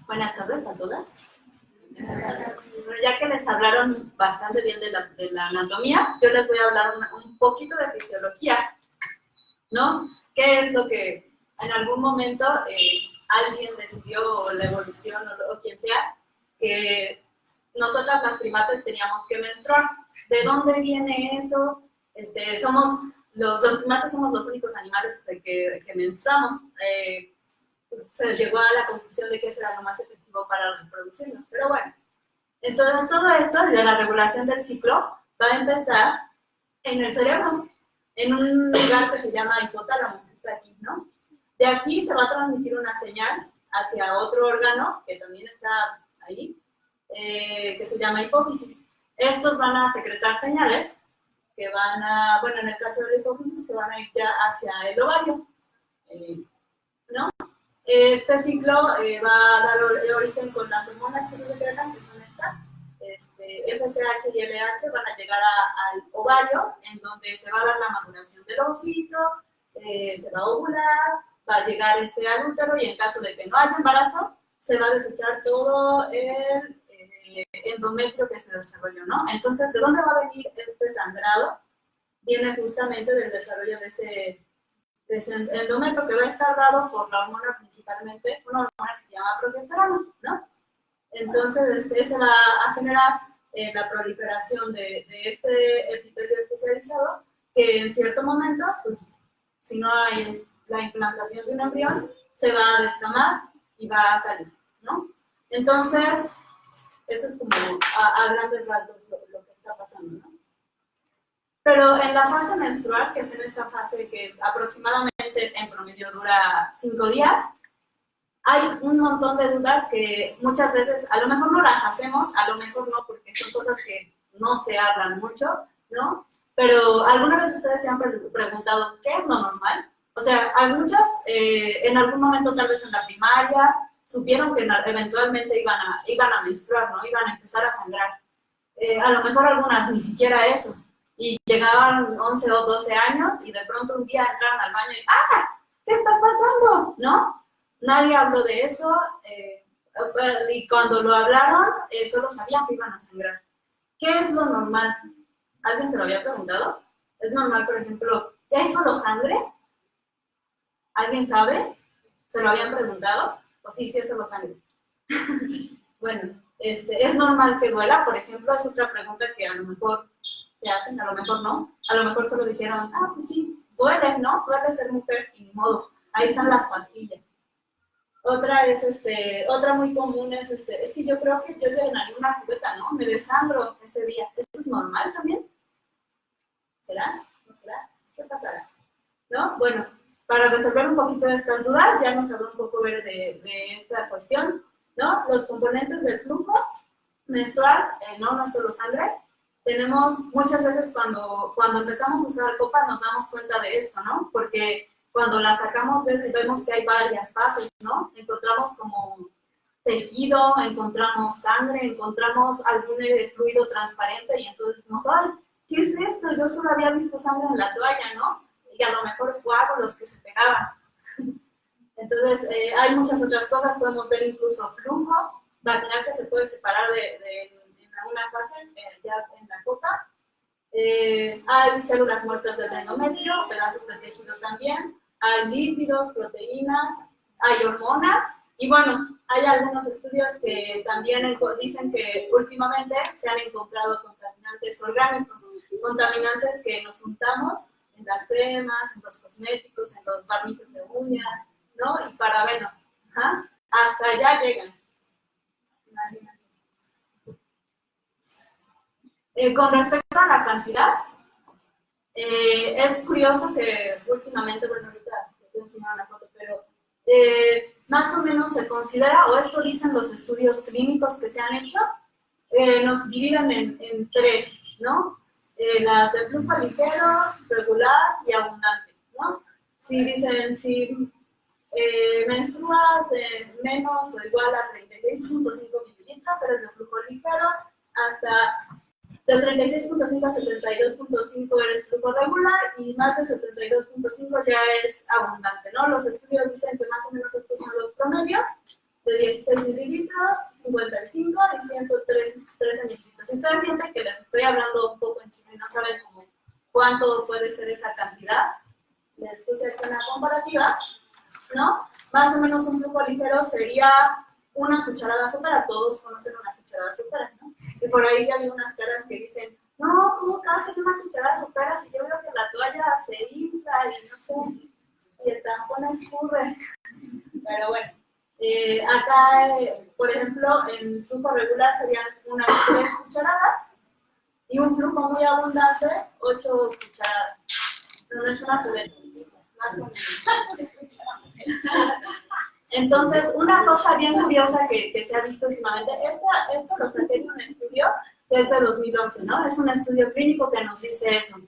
Buenas tardes a todas. Ya que les hablaron bastante bien de la anatomía, yo les voy a hablar un poquito de fisiología, ¿no? ¿Qué es lo que en algún momento alguien decidió, o la evolución, o quien sea, que nosotras las primates teníamos que menstruar? ¿De dónde viene eso? Los primates somos los únicos animales que menstruamos. Pues se llegó a la conclusión de que eso era lo más efectivo para reproducirnos. Pero bueno, entonces todo esto de la regulación del ciclo va a empezar en el cerebro, en un lugar que se llama hipotálamo, que está aquí, ¿no? De aquí se va a transmitir una señal hacia otro órgano, que también está ahí, que se llama hipófisis. Estos van a secretar señales que van a, bueno, en el caso de la hipófisis, que van a ir ya hacia el ovario, ¿no? Este ciclo va a dar origen con las hormonas que se secretan, que son estas. FSH y LH van a llegar al ovario, en donde se va a dar la maduración del ovocito, se va a ovular, va a llegar al útero, y en caso de que no haya embarazo, se va a desechar todo el endometrio que se desarrolló, ¿no? Entonces, ¿de dónde va a venir este sangrado? Viene justamente del desarrollo de ese endometrio, que va a estar dado por la hormona principalmente, una hormona que se llama progesterona, ¿no? Entonces, se va a generar la proliferación de este epitelio especializado, que en cierto momento, pues, si no hay la implantación de un embrión, se va a descamar y va a salir, ¿no? Entonces, eso es como a grandes rasgos lo que está pasando, ¿no? Pero en la fase menstrual, que es en esta fase que aproximadamente normalmente en promedio dura 5 días. Hay un montón de dudas que muchas veces a lo mejor no las hacemos, a lo mejor no, porque son cosas que no se hablan mucho, ¿no? Pero ¿alguna vez ustedes se han preguntado qué es lo normal? O sea, hay muchas, en algún momento tal vez en la primaria, supieron que eventualmente iban a menstruar, ¿no? Iban a empezar a sangrar. A lo mejor algunas ni siquiera eso. Y llegaban 11 o 12 años y de pronto un día entraron al baño y ¡ah! ¿Qué está pasando? ¿No? Nadie habló de eso y cuando lo hablaron solo sabían que iban a sangrar. ¿Qué es lo normal? ¿Alguien se lo había preguntado? ¿Es normal, por ejemplo, ¿es solo sangre? ¿Alguien sabe? ¿Se lo habían preguntado? ¿O sí, sí es solo sangre? Bueno, ¿es normal que duela? Por ejemplo, es otra pregunta que a lo mejor se hacen, a lo mejor no. A lo mejor solo dijeron, pues sí, duele, ¿no? Duele ser mujer y ni modo. Ahí están las pastillas. Otra es, otra muy común es que yo creo que yo llenaría una cubeta, ¿no? Me desangro ese día. ¿Esto es normal también? ¿Será? ¿No será? ¿Qué pasará? ¿No? Bueno, para resolver un poquito de estas dudas, ya nos habló un poco de esta cuestión, ¿no? Los componentes del flujo menstrual, no es solo sangre. Tenemos muchas veces cuando empezamos a usar copa nos damos cuenta de esto, ¿no? Porque cuando la sacamos vemos que hay varias fases, ¿no? Encontramos como tejido, encontramos sangre, encontramos algún fluido transparente y entonces decimos, ¡ay! ¿Qué es esto? Yo solo había visto sangre en la toalla, ¿no? Y a lo mejor coágulos que se pegaban. Entonces, hay muchas otras cosas, podemos ver incluso flujo vaginal que se puede separar en alguna fase, ya en la copa. Hay células muertas del endometrio, pedazos de tejido también, hay lípidos, proteínas, hay hormonas, y bueno, hay algunos estudios que también dicen que últimamente se han encontrado contaminantes orgánicos, contaminantes que nos untamos en las cremas, en los cosméticos, en los barnices de uñas, ¿no? Y parabenos. ¿Ah? Hasta allá llegan. Imagínate. Con respecto a la cantidad, es curioso que últimamente, bueno, ahorita te voy a enseñar una foto, pero más o menos se considera, o esto dicen los estudios clínicos que se han hecho, nos dividen en tres, ¿no? Las de flujo ligero, regular y abundante, ¿no? Si dicen, si menstruas de menos o igual a 36.5 mililitros, eres de flujo ligero, hasta de 36.5 a 72.5 eres flujo regular y más de 72.5 ya es abundante, ¿no? Los estudios dicen que más o menos estos son los promedios, de 16 mililitros, 55 y 113 mililitros. Si ustedes sienten que les estoy hablando un poco en chino y no saben cómo, cuánto puede ser esa cantidad, les puse aquí una comparativa, ¿no? Más o menos un flujo ligero sería una cucharada sopera, todos conocen una cucharada sopera, ¿no? Y por ahí ya hay unas caras que dicen, no, ¿cómo que hacen una cucharada sopera si yo veo que la toalla se infla y no sé, y el tampón escurre? Pero bueno, acá, por ejemplo, en flujo regular serían unas 3 cucharadas y un flujo muy abundante, 8 cucharadas. No es una cubeta, más o menos. Entonces, una cosa bien curiosa que se ha visto últimamente, esto lo saqué de un estudio que es de 2011, ¿no? Es un estudio clínico que nos dice eso.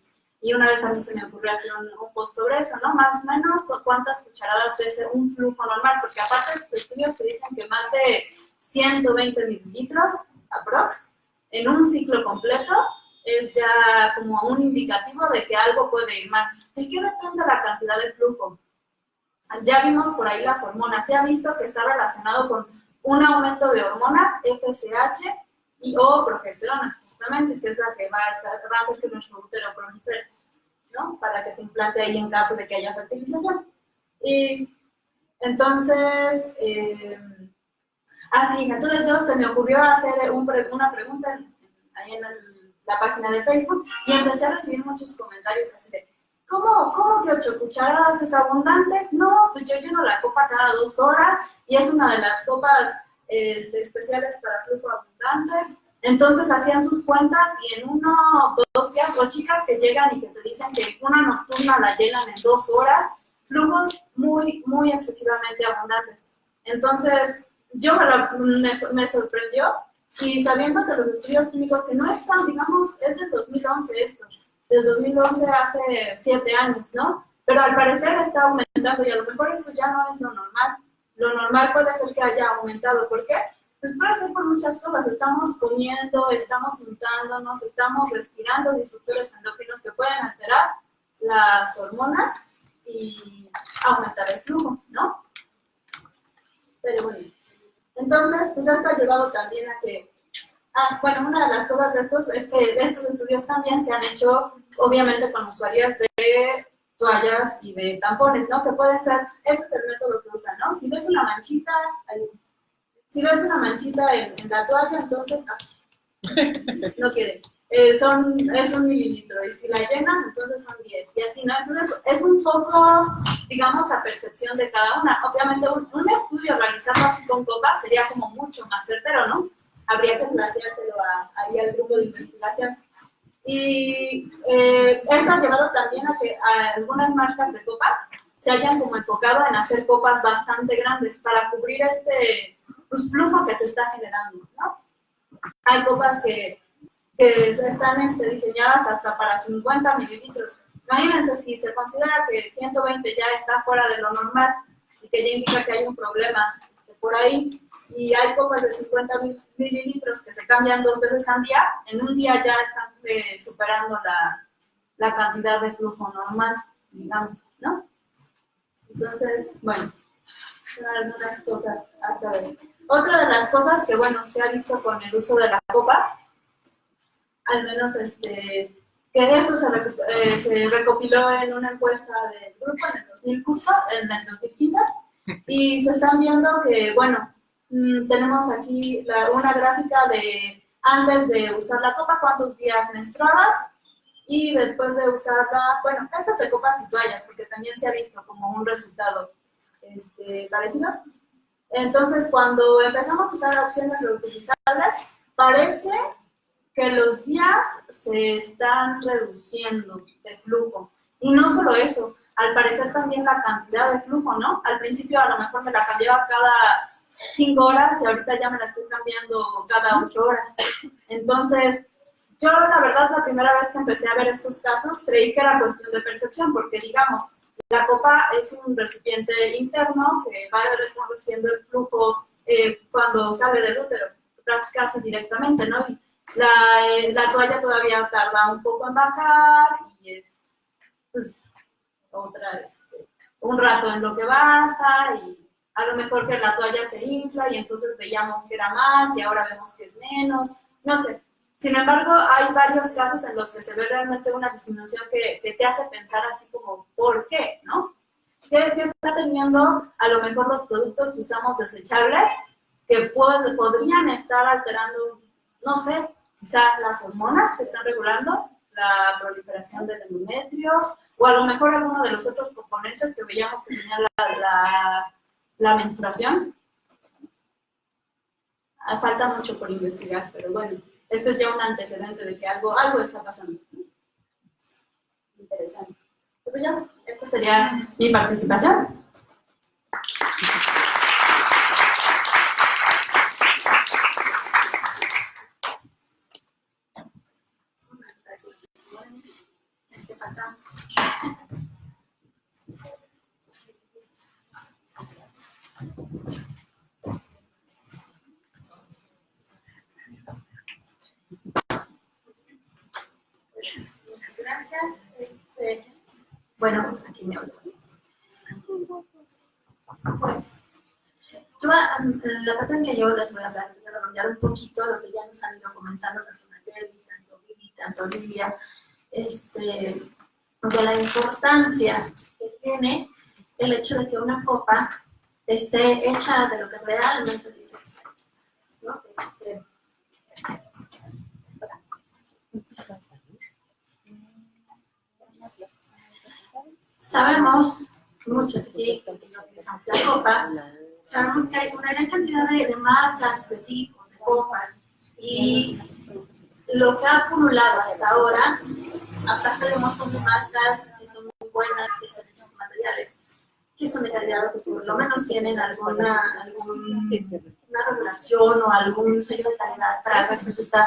Y una vez a mí se me ocurrió hacer un post sobre eso, ¿no? Más o menos cuántas cucharadas es un flujo normal, porque aparte de estos estudios te dicen que más de 120 mililitros, aprox, en un ciclo completo, es ya como un indicativo de que algo puede ir mal. ¿De qué depende la cantidad de flujo? Ya vimos por ahí las hormonas. Se ha visto que está relacionado con un aumento de hormonas, FSH o progesterona, justamente, que es la que va a hacer que nuestro útero prolifere, ¿no? Para que se implante ahí en caso de que haya fertilización. Y entonces, entonces se me ocurrió hacer una pregunta ahí en la página de Facebook y empecé a recibir muchos comentarios así de, ¿Cómo que 8 cucharadas es abundante? No, pues yo lleno la copa cada 2 horas y es una de las copas especiales para flujo abundante. Entonces hacían sus cuentas y en 1 o 2 días, o chicas que llegan y que te dicen que una nocturna la llenan en 2 horas, flujos muy, muy excesivamente abundantes. Entonces, me sorprendió, y sabiendo que los estudios químicos, que no están, digamos, es del 2011 esto, desde 2011 hace 7 años, ¿no? Pero al parecer está aumentando, y a lo mejor esto ya no es lo normal. Lo normal puede ser que haya aumentado. ¿Por qué? Pues puede ser por muchas cosas. Estamos comiendo, estamos untándonos, estamos respirando disruptores endócrinos que pueden alterar las hormonas y aumentar el flujo, ¿no? Pero bueno, entonces, pues esto ha llevado también a que, bueno, una de las cosas de estos es que estos estudios también se han hecho, obviamente, con usuarias de toallas y de tampones, ¿no? Que pueden ser, este es el método que usan, ¿no? Si ves una manchita en la toalla, entonces, no quede. Es 1 mililitro, y si la llenas, entonces son 10, y así, ¿no? Entonces, es un poco, digamos, a percepción de cada una. Obviamente, un estudio realizado así con copas sería como mucho más certero, ¿no? Habría que planteárselo ahí al grupo de investigación. Y esto ha llevado también a que algunas marcas de copas se hayan como enfocado en hacer copas bastante grandes para cubrir este flujo que se está generando, ¿no? Hay copas que están diseñadas hasta para 50 mililitros. Imagínense si se considera que 120 ya está fuera de lo normal y que ya indica que hay un problema por ahí, y hay copas de 50 mililitros que se cambian 2 veces al día, en un día ya están superando la cantidad de flujo normal, digamos, ¿no? Entonces, bueno, son algunas cosas a saber. Otra de las cosas que, bueno, se ha visto con el uso de la copa, al menos que esto se recopiló en una encuesta del grupo en el 2015, y se están viendo que, bueno, tenemos aquí una gráfica de antes de usar la copa, cuántos días menstruabas, y después de usarla, bueno, estas de copas y toallas, porque también se ha visto como un resultado parecido. Entonces, cuando empezamos a usar opciones reutilizables, parece que los días se están reduciendo de flujo. Y no solo eso, al parecer también la cantidad de flujo, ¿no? Al principio a lo mejor me la cambiaba cada 5 horas y ahorita ya me la estoy cambiando cada 8 horas. Entonces, yo la verdad la primera vez que empecé a ver estos casos creí que era cuestión de percepción, porque digamos, la copa es un recipiente interno que va recibiendo el flujo cuando sale del útero, casi directamente, ¿no? Y la toalla todavía tarda un poco en bajar y es pues, un rato en lo que baja, y a lo mejor que la toalla se infla y entonces veíamos que era más y ahora vemos que es menos, no sé. Sin embargo, hay varios casos en los que se ve realmente una disminución que te hace pensar así como, ¿por qué? ¿No? ¿Qué está teniendo a lo mejor los productos que usamos desechables que podrían estar alterando, no sé, quizá las hormonas que están regulando la proliferación del endometrio, o a lo mejor alguno de los otros componentes que veíamos que tenía la menstruación? Falta mucho por investigar, pero bueno, esto es ya un antecedente de que algo está pasando. Interesante. Pues ya, esta sería mi participación. Muchas gracias. Bueno, aquí me oigo. Pues, la parte en que yo les voy a hablar, voy a redondear un poquito lo que ya nos han ido comentando tanto Nayeli, tanto Vivi, tanto Olivia, de la importancia que tiene el hecho de que una copa esté hecha de lo que realmente dice que está hecha, ¿no? Sabemos, muchos aquí que utilizan la copa, sabemos que hay una gran cantidad de marcas, de tipos, de copas, y lo que ha acumulado hasta ahora, aparte de un montón de marcas que son muy buenas, que están hechas con materiales que son de calidad, pues por lo menos tienen alguna regulación o algún sello de calidad para que nos está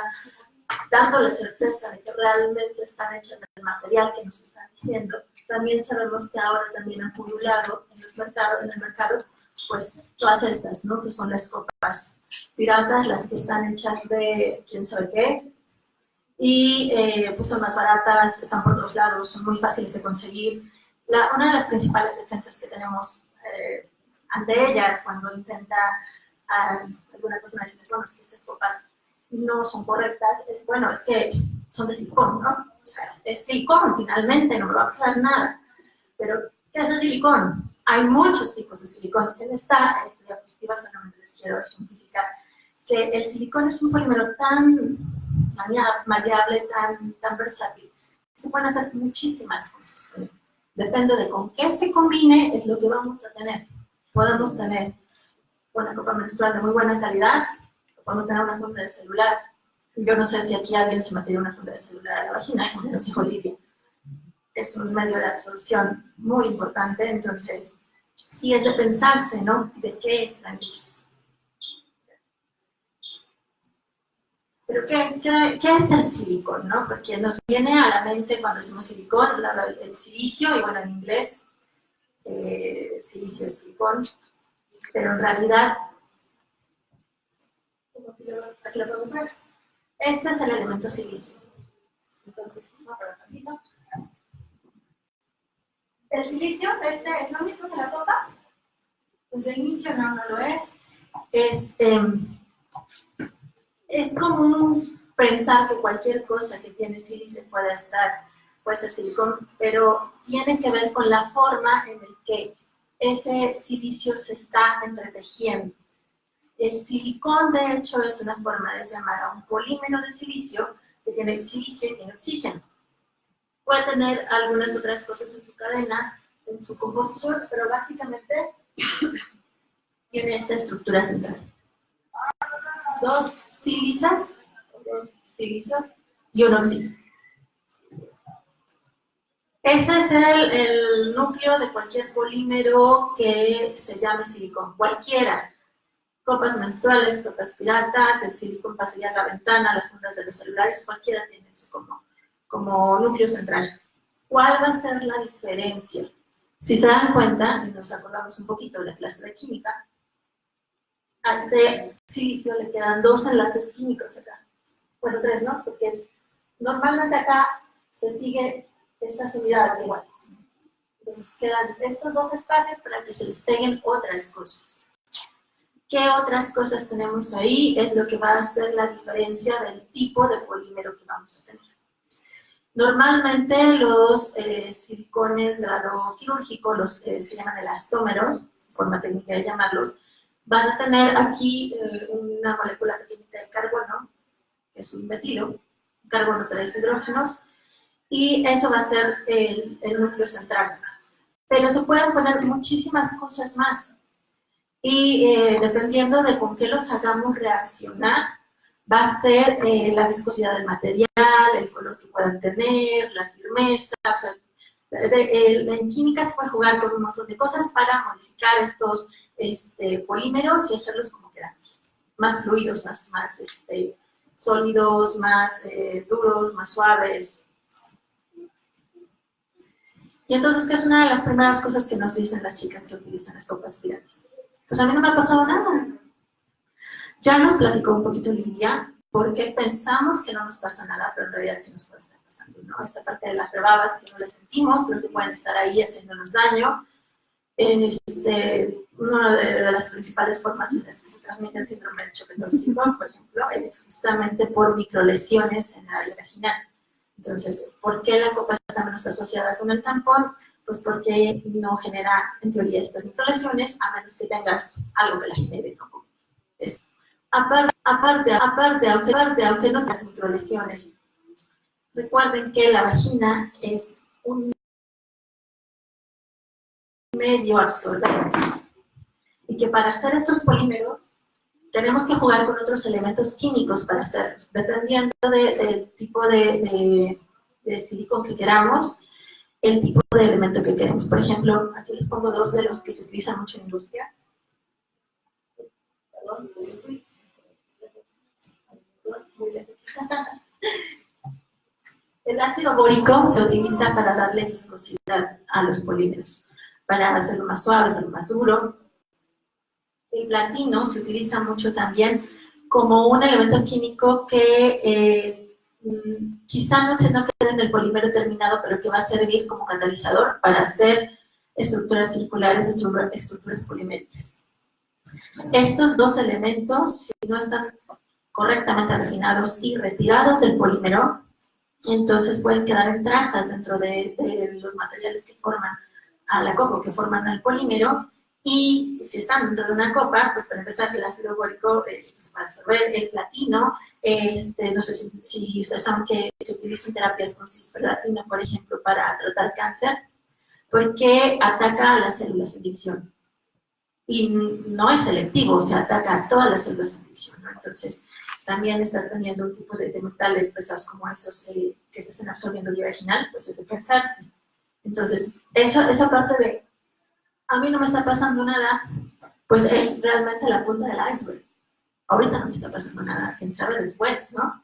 dando la certeza de que realmente están hechas del material que nos están diciendo. También sabemos que ahora también han pululado en el mercado, pues todas estas, ¿no? Que son las copas piratas, las que están hechas de quién sabe qué, y pues son más baratas, están por todos lados, son muy fáciles de conseguir. Una de las principales defensas que tenemos ante ellas cuando intenta alguna persona decirles, bueno, es que esas copas no son correctas, es bueno, es que son de silicón, ¿no? O sea, es silicón, finalmente, no me va a pasar nada. Pero, ¿qué es el silicón? Hay muchos tipos de silicón. En esta diapositiva solamente les quiero ejemplificar que el silicón es un polímero tan maleable, tan versátil, que se pueden hacer muchísimas cosas con él. Depende de con qué se combine, es lo que vamos a tener. Podemos tener una copa menstrual de muy buena calidad, podemos tener una funda de celular. Yo no sé si aquí alguien se metería una funda de celular a la vagina, como nos dijo Lidia. Es un medio de absorción muy importante, entonces sí es de pensarse, ¿no? ¿De qué están hechos? Pero ¿qué es el silicón, no? Porque nos viene a la mente cuando decimos silicón, el silicio, y bueno, en inglés, silicio es silicón, pero en realidad, aquí lo podemos ver, este es el elemento silicio. Entonces, vamos a ver tantito. El silicio, ¿es lo mismo que la copa? Pues de inicio no lo es. Es común pensar que cualquier cosa que tiene silicio puede ser silicón, pero tiene que ver con la forma en la que ese silicio se está entretejiendo. El silicón, de hecho, es una forma de llamar a un polímero de silicio que tiene silicio y tiene oxígeno. Puede tener algunas otras cosas en su cadena, en su composición, pero básicamente tiene esta estructura central. Dos silicios y un oxígeno. Ese es el núcleo de cualquier polímero que se llame silicón, cualquiera. Copas menstruales, copas piratas, el silicón para sellar la ventana, las fundas de los celulares, cualquiera tiene eso como núcleo central. ¿Cuál va a ser la diferencia? Si se dan cuenta, y nos acordamos un poquito de la clase de química, a este silicio le quedan dos enlaces químicos acá. Bueno, tres, ¿no? Porque normalmente acá se siguen estas unidades iguales. Entonces quedan estos dos espacios para que se les peguen otras cosas. ¿Qué otras cosas tenemos ahí? Es lo que va a hacer la diferencia del tipo de polímero que vamos a tener. Normalmente los silicones de grado quirúrgico, se llaman elastómeros, forma técnica de llamarlos, van a tener aquí una molécula pequeñita de carbono, que es un metilo, un carbono 3 hidrógenos, y eso va a ser el núcleo central. Pero se pueden poner muchísimas cosas más. Y dependiendo de con qué los hagamos reaccionar, va a ser la viscosidad del material, el color que puedan tener, la firmeza. O sea, en química se puede jugar con un montón de cosas para modificar estos polímeros y hacerlos como queramos. Más fluidos, más sólidos, más duros, más suaves. Y entonces, ¿qué es una de las primeras cosas que nos dicen las chicas que utilizan las copas piratas? Pues a mí no me ha pasado nada. Ya nos platicó un poquito Lidia, porque pensamos que no nos pasa nada, pero en realidad sí nos puede estar pasando, ¿no? Esta parte de las rebabas que no las sentimos, pero que pueden estar ahí haciéndonos daño. Una de las principales formas en las que se transmite el síndrome del choque tóxico, por ejemplo, es justamente por microlesiones en la área vaginal. Entonces, ¿por qué la copa está menos asociada con el tampón? Pues porque no genera, en teoría, estas microlesiones, a menos que tengas algo que la genere, ¿no? Aparte, aunque no tengas microlesiones, recuerden que la vagina es un medio absorbente y que para hacer estos polímeros tenemos que jugar con otros elementos químicos para hacerlos, dependiendo del tipo de silicón que queramos. el tipo de elemento que queremos. Por ejemplo, aquí les pongo dos de los que se utilizan mucho en industria. Perdón, muy lejos. El ácido bórico se utiliza para darle viscosidad a los polímeros, para hacerlo más suave, hacerlo más duro. El platino se utiliza mucho también como un elemento químico que quizá no quede en el polímero terminado, pero que va a servir como catalizador para hacer estructuras circulares, estructuras poliméricas. Estos dos elementos, si no están correctamente refinados y retirados del polímero, entonces pueden quedar en trazas dentro de los materiales que forman a la copa, que forman al polímero, y si están dentro de una copa, pues para empezar el ácido bórico va a absorber el platino. No sé si ustedes saben que se utilizan terapias con cisplatina, por ejemplo, para tratar cáncer, porque ataca a las células de división. Y no es selectivo, o sea, ataca a todas las células de división, ¿no? Entonces, también estar teniendo un tipo de metales pesados como esos que se estén absorbiendo vía vaginal, pues es de pensarse. Entonces, esa parte de a mí no me está pasando nada, pues es realmente la punta del iceberg. Ahorita no me está pasando nada, quién sabe después, ¿no?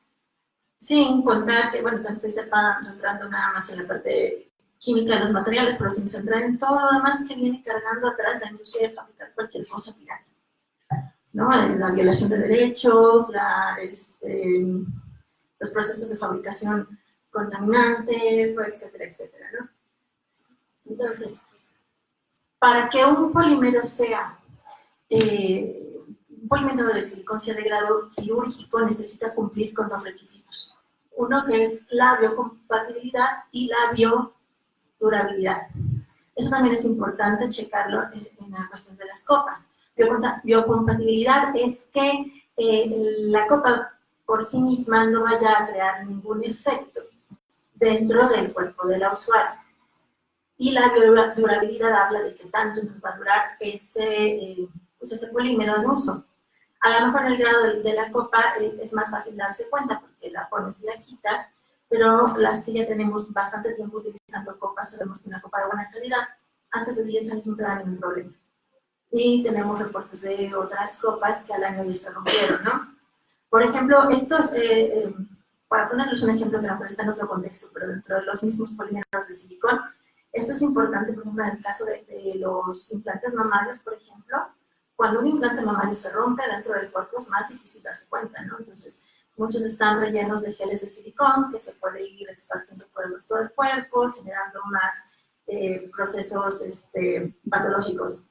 Sin contar que, bueno, también estoy centrando nada más en la parte química de los materiales, pero sin centrar en todo lo demás que viene cargando atrás la industria de fabricar cualquier cosa pirata, ¿no? La violación de derechos, los procesos de fabricación contaminantes, etcétera, etcétera, ¿no? Entonces, para que un polímero sea, un polímero de silicón sea de grado quirúrgico, necesita cumplir con dos requisitos. Uno que es la biocompatibilidad y la biodurabilidad. Eso también es importante checarlo en la cuestión de las copas. Biocompatibilidad es que la copa por sí misma no vaya a crear ningún efecto dentro del cuerpo de la usuaria. Y la biodurabilidad habla de que tanto nos va a durar ese polímero en uso. A lo mejor el grado de la copa es más fácil darse cuenta porque la pones y la quitas, pero las que ya tenemos bastante tiempo utilizando copas, sabemos que una copa de buena calidad, antes de 10 años no te da ningún problema. Y tenemos reportes de otras copas que al año ya se rompieron, ¿no? Por ejemplo, estos, para ponerles un ejemplo que a lo mejor está en otro contexto, pero dentro de los mismos polímeros de silicón, esto es importante, por ejemplo, en el caso de los implantes mamarios, por ejemplo. Cuando un implante mamario se rompe dentro del cuerpo es más difícil darse cuenta, ¿no? Entonces, muchos están rellenos de geles de silicón que se puede ir esparciendo por el resto del cuerpo, generando más procesos patológicos.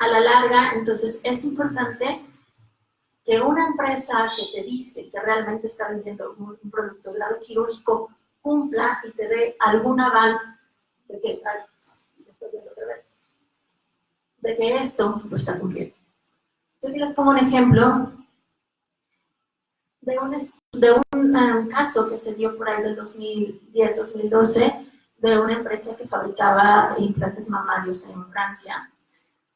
A la larga, entonces, es importante que una empresa que te dice que realmente está vendiendo un producto de grado quirúrgico cumpla y te dé algún aval de que esto lo está cumpliendo. Yo aquí les pongo un ejemplo de un caso que se dio por ahí del 2010-2012 de una empresa que fabricaba implantes mamarios en Francia,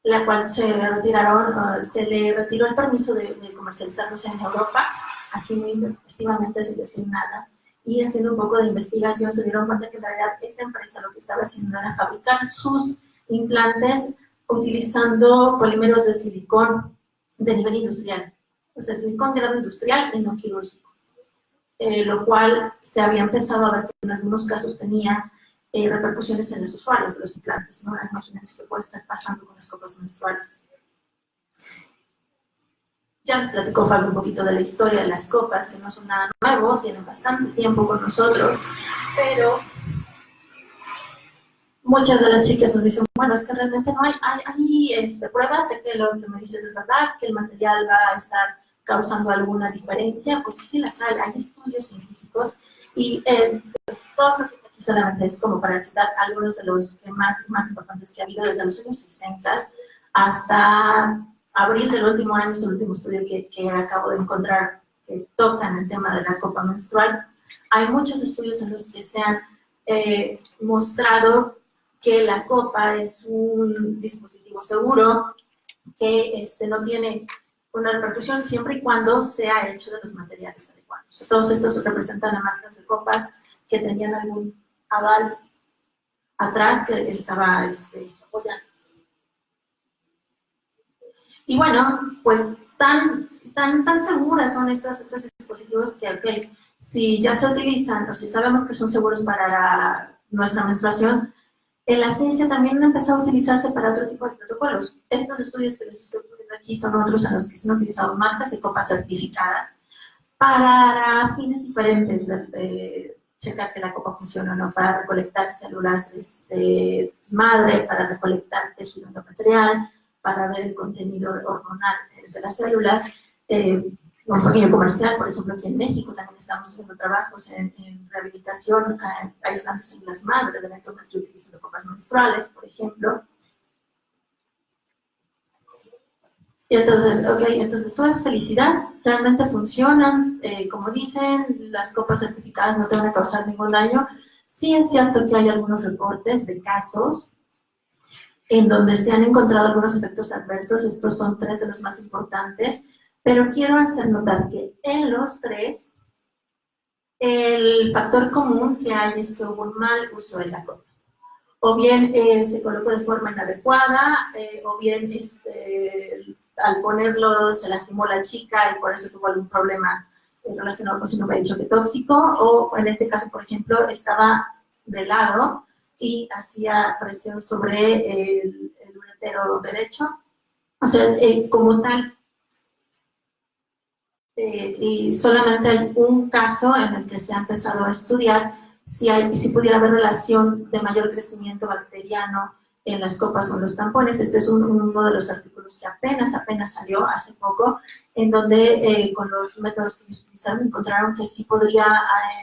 la cual se le retiró el permiso de comercializarlos en Europa, así muy intempestivamente, sin decir nada. Y haciendo un poco de investigación se dieron cuenta que en realidad esta empresa lo que estaba haciendo era fabricar sus implantes utilizando polímeros de silicón de nivel industrial, o sea, silicón de grado industrial y no quirúrgico, lo cual se había empezado a ver que en algunos casos tenía repercusiones en los usuarios de los implantes, ¿no? Imagínense qué puede estar pasando con las copas menstruales. Ya nos platicó Fabio un poquito de la historia de las copas, que no son nada nuevo, tienen bastante tiempo con nosotros, pero muchas de las chicas nos dicen, bueno, es que realmente no hay pruebas de que lo que me dices es verdad, que el material va a estar causando alguna diferencia. Pues sí las hay estudios científicos y todos aquí solamente es como para citar algunos de los más importantes que ha habido desde los años 60 hasta abril del último año, es el último estudio que acabo de encontrar que tocan el tema de la copa menstrual. Hay muchos estudios en los que se han mostrado que la copa es un dispositivo seguro, que no tiene una repercusión siempre y cuando sea hecho de los materiales adecuados. Todos estos representan a marcas de copas que tenían algún aval atrás que estaba apoyando. Y bueno, pues tan seguras son estos dispositivos que, ok, si ya se utilizan o si sabemos que son seguros para nuestra menstruación, en la ciencia también han empezado a utilizarse para otro tipo de protocolos. Estos estudios que les estoy poniendo aquí son otros en los que se han utilizado marcas de copas certificadas para fines diferentes de checar que la copa funciona o no, para recolectar células madre, para recolectar tejido endometrial, para ver el contenido hormonal de las células. Un pequeño comercial, por ejemplo, aquí en México también estamos haciendo trabajos en rehabilitación, aislando células madre del endometrio utilizando copas menstruales, por ejemplo. Y entonces, ok, entonces todo es felicidad, realmente funcionan, como dicen, las copas certificadas no te van a causar ningún daño. Sí es cierto que hay algunos reportes de casos en donde se han encontrado algunos efectos adversos, estos son 3 de los más importantes, pero quiero hacer notar que en los 3, el factor común que hay es que hubo un mal uso de la copa. O bien se colocó de forma inadecuada, o bien al ponerlo se lastimó la chica y por eso tuvo algún problema relacionado con síndrome de choque tóxico, o en este caso, por ejemplo, estaba de lado y hacía presión sobre el uretero derecho. O sea, como tal, y solamente hay un caso en el que se ha empezado a estudiar si pudiera haber relación de mayor crecimiento bacteriano en las copas o en los tampones. Este es uno de los artículos que apenas salió hace poco, en donde con los métodos que ellos utilizaron encontraron que sí podría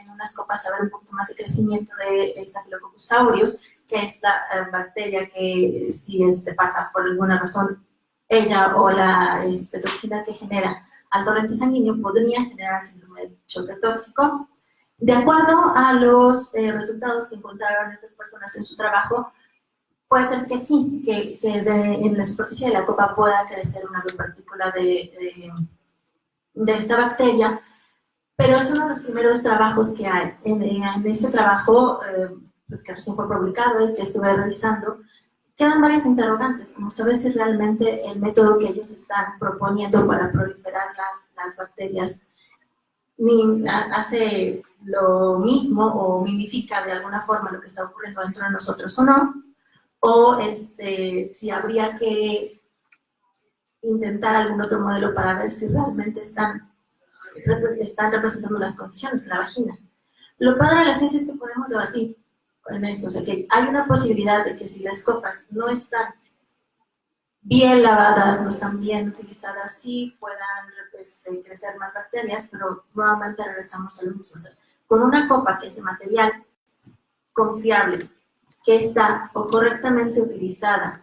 en unas copas haber un poquito más de crecimiento de Staphylococcus aureus, que es la bacteria que si pasa por alguna razón ella o la toxina que genera al torrente sanguíneo podría generar síndrome de choque tóxico. De acuerdo a los resultados que encontraron estas personas en su trabajo, puede ser que sí, que en la superficie de la copa pueda crecer una partícula de esta bacteria, pero es uno de los primeros trabajos que hay. En este trabajo, pues que recién fue publicado y que estuve revisando, quedan varias interrogantes, como saber si realmente el método que ellos están proponiendo para proliferar las bacterias hace lo mismo o mimifica de alguna forma lo que está ocurriendo dentro de nosotros o no, o si habría que intentar algún otro modelo para ver si realmente están representando las condiciones en la vagina. Lo padre de la ciencia es que podemos debatir en esto, o sea que hay una posibilidad de que si las copas no están bien lavadas, no están bien utilizadas, sí puedan crecer más bacterias, pero nuevamente regresamos a lo mismo. O sea, con una copa que es de material confiable, que está correctamente utilizada,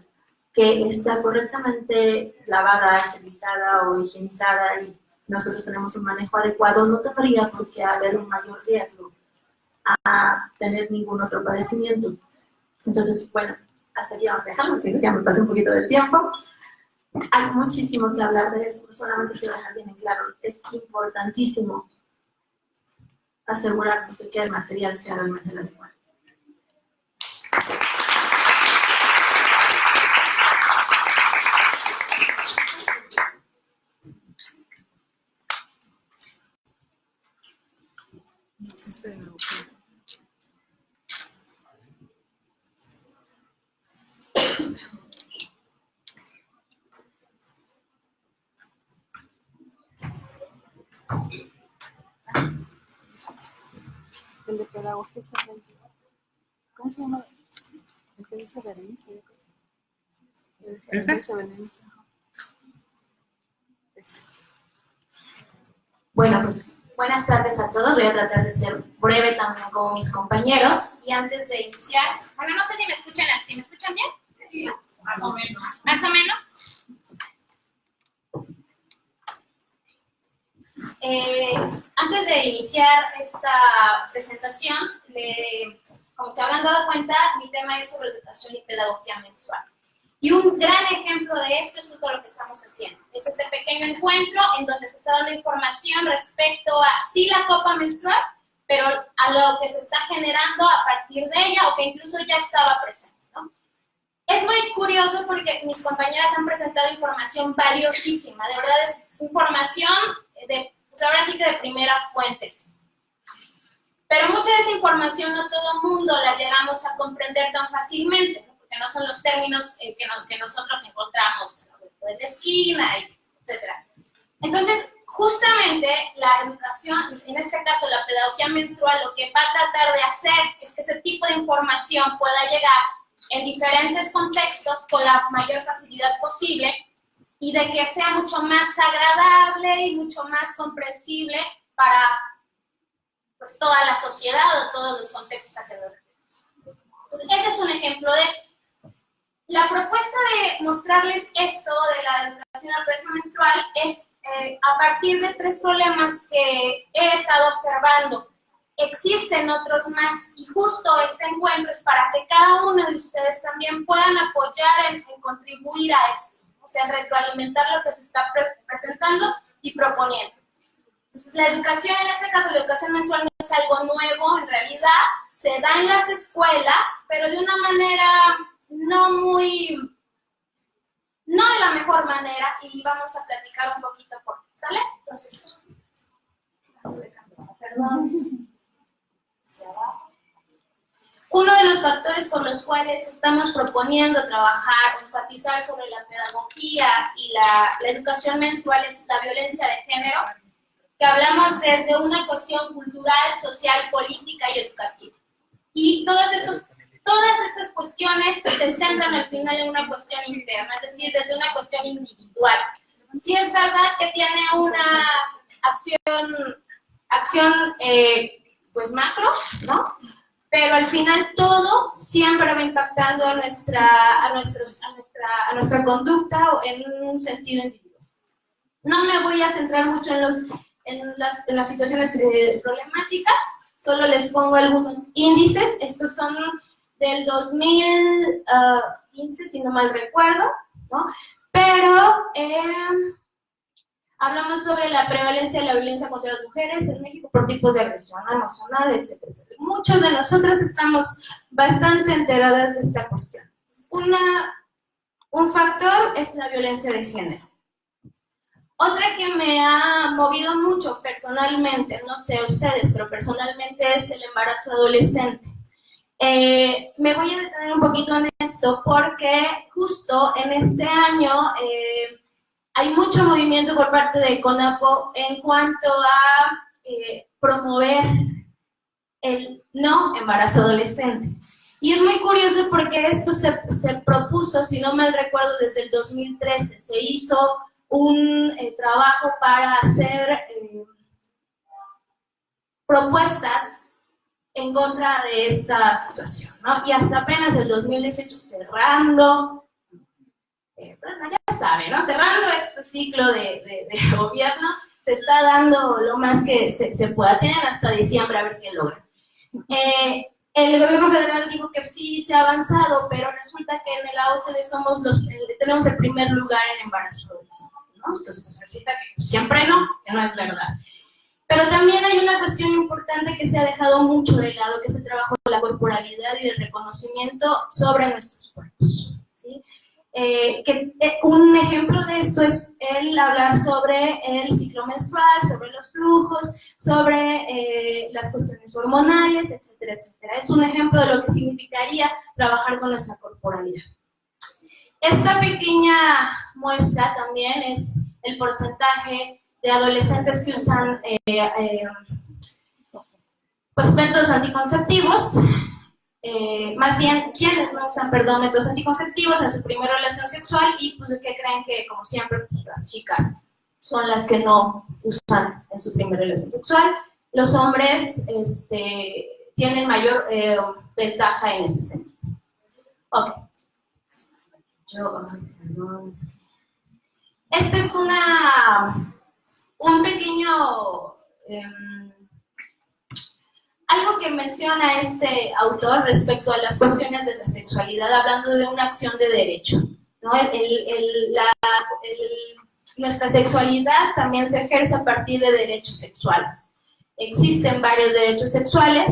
que está correctamente lavada, esterilizada o higienizada y nosotros tenemos un manejo adecuado, no tendría por qué haber un mayor riesgo a tener ningún otro padecimiento. Entonces, bueno, hasta aquí vamos a dejarlo, porque ya me pasé un poquito del tiempo. Hay muchísimo que hablar de eso, solamente quiero dejar bien en claro, es importantísimo asegurarnos de que el material sea realmente el adecuado. El de pedagogía es el... ¿Cómo se llama? El que dice Berenice, yo creo. El que dice Berenice. Bueno, pues buenas tardes a todos. Voy a tratar de ser breve también como mis compañeros. Y antes de iniciar, bueno, no sé si me escuchan así. ¿Me escuchan bien? Sí, más o menos. ¿Más o menos? Antes de iniciar esta presentación, como se habrán dado cuenta, mi tema es sobre educación y pedagogía menstrual. Y un gran ejemplo de esto es justo lo que estamos haciendo. Es este pequeño encuentro en donde se está dando información respecto a si la copa menstrual pero a lo que se está generando a partir de ella o que incluso ya estaba presente, ¿no? Es muy curioso porque mis compañeras han presentado información valiosísima, de verdad es información pues ahora sí que de primeras fuentes. Pero mucha de esa información no todo el mundo la llegamos a comprender tan fácilmente, ¿no? Porque no son los términos que nosotros encontramos en la esquina, etc. Entonces, justamente la educación, en este caso la pedagogía menstrual, lo que va a tratar de hacer es que ese tipo de información pueda llegar en diferentes contextos con la mayor facilidad posible y de que sea mucho más agradable y mucho más comprensible para pues, toda la sociedad o todos los contextos a que lo referimos. Entonces, ese es un ejemplo de esto. La propuesta de mostrarles esto de la educación al pedagogía menstrual es a partir de 3 problemas que he estado observando. Existen otros más y justo este encuentro es para que cada uno de ustedes también puedan apoyar en contribuir a esto, o sea, retroalimentar lo que se está presentando y proponiendo. Entonces, la educación, en este caso, la educación menstrual no es algo nuevo, en realidad se da en las escuelas, pero de una manera no de la mejor manera, y vamos a platicar un poquito por qué, ¿sale? Entonces, perdón. Uno de los factores por los cuales estamos proponiendo trabajar o enfatizar sobre la pedagogía y la educación menstrual es la violencia de género, que hablamos desde una cuestión cultural, social, política y educativa. Y todas estas cuestiones se centran al final en una cuestión interna, es decir, desde una cuestión individual. Sí es verdad que tiene una acción pues macro, ¿no? Pero al final todo siempre va impactando a nuestra conducta o en un sentido individual. No me voy a centrar mucho en las situaciones problemáticas, solo les pongo algunos índices. Estos son del 2015, si no mal recuerdo, ¿no? Pero hablamos sobre la prevalencia de la violencia contra las mujeres en México por tipos de agresión emocional, etcétera, etcétera. Muchos de nosotros estamos bastante enteradas de esta cuestión. Un factor es la violencia de género. Otra que me ha movido mucho personalmente, no sé ustedes, pero personalmente es el embarazo adolescente. Me voy a detener un poquito en esto porque justo en este año hay mucho movimiento por parte de CONAPO en cuanto a promover el no embarazo adolescente. Y es muy curioso porque esto se propuso, si no mal recuerdo, desde el 2013. Se hizo un trabajo para hacer propuestas en contra de esta situación, ¿no? Y hasta apenas el 2018 cerrando, bueno, ya saben, ¿no? Cerrando este ciclo de gobierno, se está dando lo más que se pueda. Tienen hasta diciembre a ver qué logran. El gobierno federal dijo que sí se ha avanzado, pero resulta que en el AOCDE tenemos el primer lugar en embarazo adolescente, ¿no? Entonces resulta que pues, siempre no, que no es verdad. Pero también hay una cuestión importante que se ha dejado mucho de lado, que es el trabajo de la corporalidad y del reconocimiento sobre nuestros cuerpos, ¿sí? Un ejemplo de esto es el hablar sobre el ciclo menstrual, sobre los flujos, sobre las cuestiones hormonales, etcétera, etcétera. Es un ejemplo de lo que significaría trabajar con nuestra corporalidad. Esta pequeña muestra también es el porcentaje de adolescentes que usan pues métodos anticonceptivos, más bien quienes no usan, métodos anticonceptivos en su primera relación sexual y pues que creen que como siempre pues, las chicas son las que no usan en su primera relación sexual. Los hombres tienen mayor ventaja en ese sentido. Ok. Este es un pequeño algo que menciona este autor respecto a las cuestiones de la sexualidad, hablando de una acción de derecho, ¿no? Nuestra sexualidad también se ejerce a partir de derechos sexuales. existen varios derechos sexuales.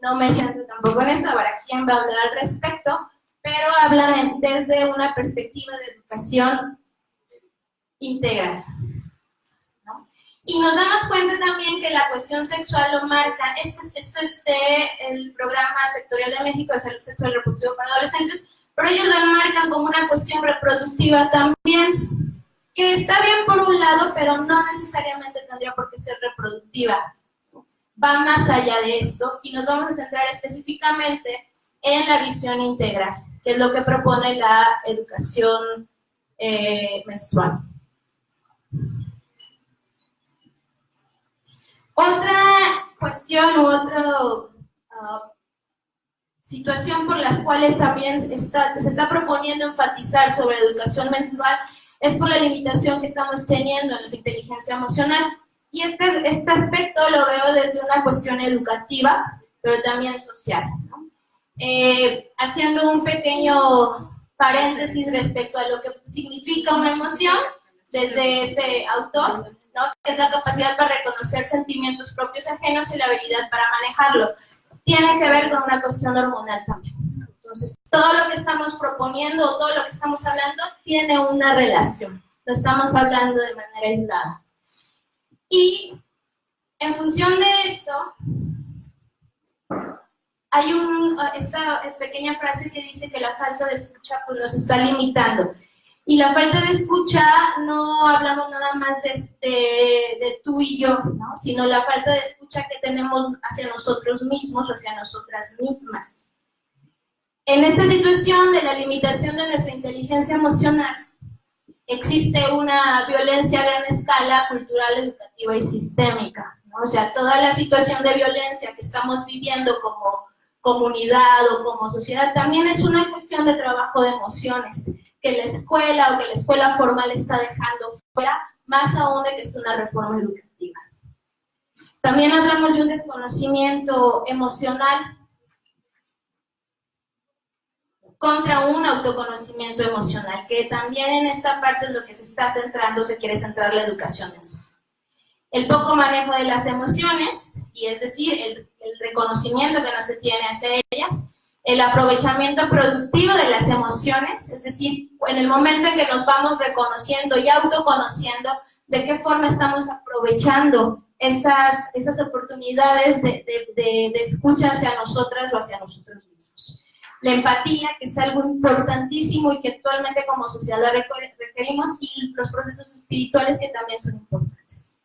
No me centro tampoco en esto, habrá quien va a hablar al respecto, pero hablan desde una perspectiva de educación integral, ¿no? Y nos damos cuenta también que la cuestión sexual lo marca, esto es del Programa Sectorial de México de Salud Sexual y Reproductiva para Adolescentes, pero ellos lo enmarcan como una cuestión reproductiva también, que está bien por un lado, pero no necesariamente tendría por qué ser reproductiva. Va más allá de esto y nos vamos a centrar específicamente en la visión integral, que es lo que propone la educación menstrual. Otra cuestión u otra situación por las cuales también se está proponiendo enfatizar sobre educación menstrual es por la limitación que estamos teniendo en nuestra inteligencia emocional. Y este aspecto lo veo desde una cuestión educativa, pero también social, ¿no? Haciendo un pequeño paréntesis respecto a lo que significa una emoción, desde este autor, ¿no? Que es la capacidad para reconocer sentimientos propios ajenos y la habilidad para manejarlo. Tiene que ver con una cuestión hormonal también. Entonces, todo lo que estamos proponiendo, todo lo que estamos hablando, tiene una relación. Lo estamos hablando de manera aislada. Y en función de esto, hay esta pequeña frase que dice que la falta de escucha pues, nos está limitando. Y la falta de escucha no hablamos nada más de tú y yo, ¿no? Sino la falta de escucha que tenemos hacia nosotros mismos o hacia nosotras mismas. En esta situación de la limitación de nuestra inteligencia emocional, existe una violencia a gran escala, cultural, educativa y sistémica, ¿no? O sea, toda la situación de violencia que estamos viviendo como comunidad o como sociedad también es una cuestión de trabajo de emociones, que la escuela o que la escuela formal está dejando fuera, más aún de que esté una reforma educativa. También hablamos de un desconocimiento emocional contra un autoconocimiento emocional, que también en esta parte es lo que se está centrando, se quiere centrar la educación en eso. El poco manejo de las emociones, y es decir, el reconocimiento que no se tiene hacia ellas, el aprovechamiento productivo de las emociones, es decir, en el momento en que nos vamos reconociendo y autoconociendo, de qué forma estamos aprovechando esas oportunidades de escucha hacia nosotras o hacia nosotros mismos. La empatía, que es algo importantísimo y que actualmente como sociedad la requerimos, y los procesos espirituales que también son importantes.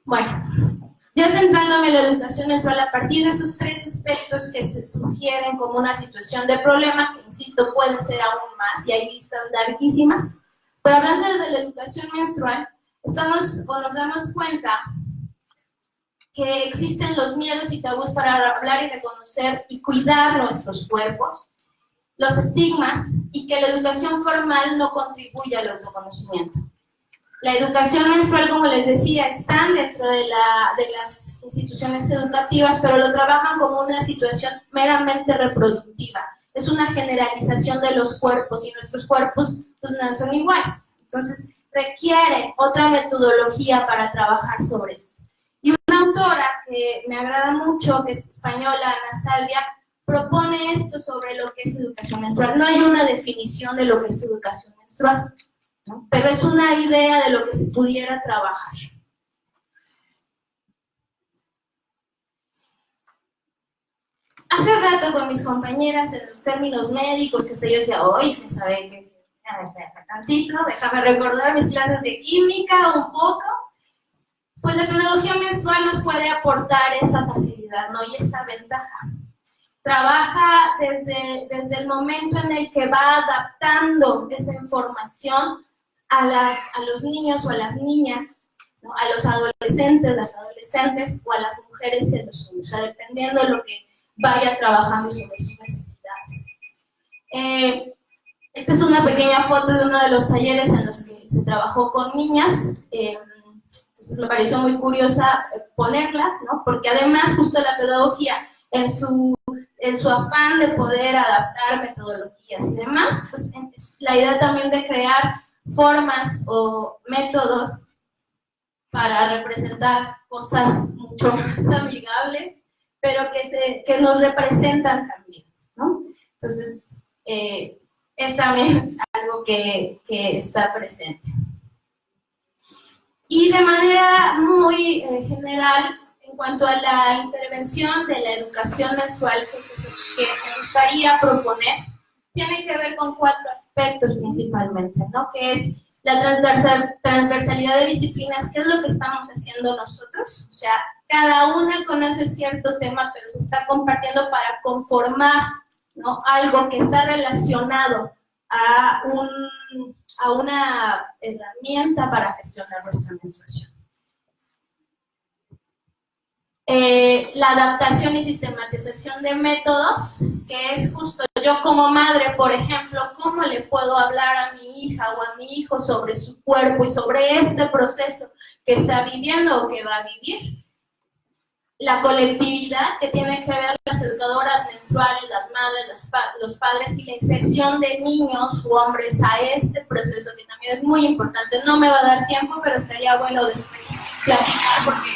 Bueno, ya centrándome en la educación menstrual, a partir de esos tres aspectos que se sugieren como una situación de problema, que insisto, pueden ser aún más, y hay listas larguísimas, pero hablando desde la educación menstrual, nos damos cuenta que existen los miedos y tabús para hablar y reconocer y cuidar nuestros cuerpos, los estigmas, y que la educación formal no contribuye al autoconocimiento. La educación menstrual, como les decía, están dentro de las instituciones educativas, pero lo trabajan como una situación meramente reproductiva. Es una generalización de los cuerpos, y nuestros cuerpos pues, no son iguales. Entonces, requiere otra metodología para trabajar sobre esto. Y una autora que me agrada mucho, que es española, Ana Salvia, propone esto sobre lo que es educación menstrual. No hay una definición de lo que es educación menstrual, ¿no? Pero es una idea de lo que se pudiera trabajar. Hace rato con mis compañeras en los términos médicos, que yo decía, oye, ¿sabe qué? Tantito, déjame recordar mis clases de química un poco. Pues la pedagogía menstrual nos puede aportar esa facilidad, ¿no? Y esa ventaja. Trabaja desde el momento en el que va adaptando esa información a los niños o a las niñas, ¿no? A los adolescentes, las adolescentes, o a las mujeres y a los hombres, o sea, dependiendo de lo que vaya trabajando sobre sus necesidades. Esta es una pequeña foto de uno de los talleres en los que se trabajó con niñas. Entonces me pareció muy curiosa ponerla, ¿no? Porque además justo la pedagogía, en su afán de poder adaptar metodologías y demás, pues la idea también de crear formas o métodos para representar cosas mucho más amigables, pero que nos representan también, ¿no? Entonces, es también algo que está presente. Y de manera muy general, en cuanto a la intervención de la educación menstrual que me gustaría proponer, tiene que ver con 4 aspectos principalmente, ¿no? Que es la transversalidad de disciplinas, ¿qué es lo que estamos haciendo nosotros? O sea, cada una conoce cierto tema, pero se está compartiendo para conformar, ¿no? Algo que está relacionado a una herramienta para gestionar nuestra menstruación. La adaptación y sistematización de métodos, que es justo yo como madre, por ejemplo, ¿cómo le puedo hablar a mi hija o a mi hijo sobre su cuerpo y sobre este proceso que está viviendo o que va a vivir? La colectividad, que tiene que ver las educadoras menstruales, las madres, los padres, y la inserción de niños u hombres a este proceso, que también es muy importante. No me va a dar tiempo, pero estaría bueno después platicar, porque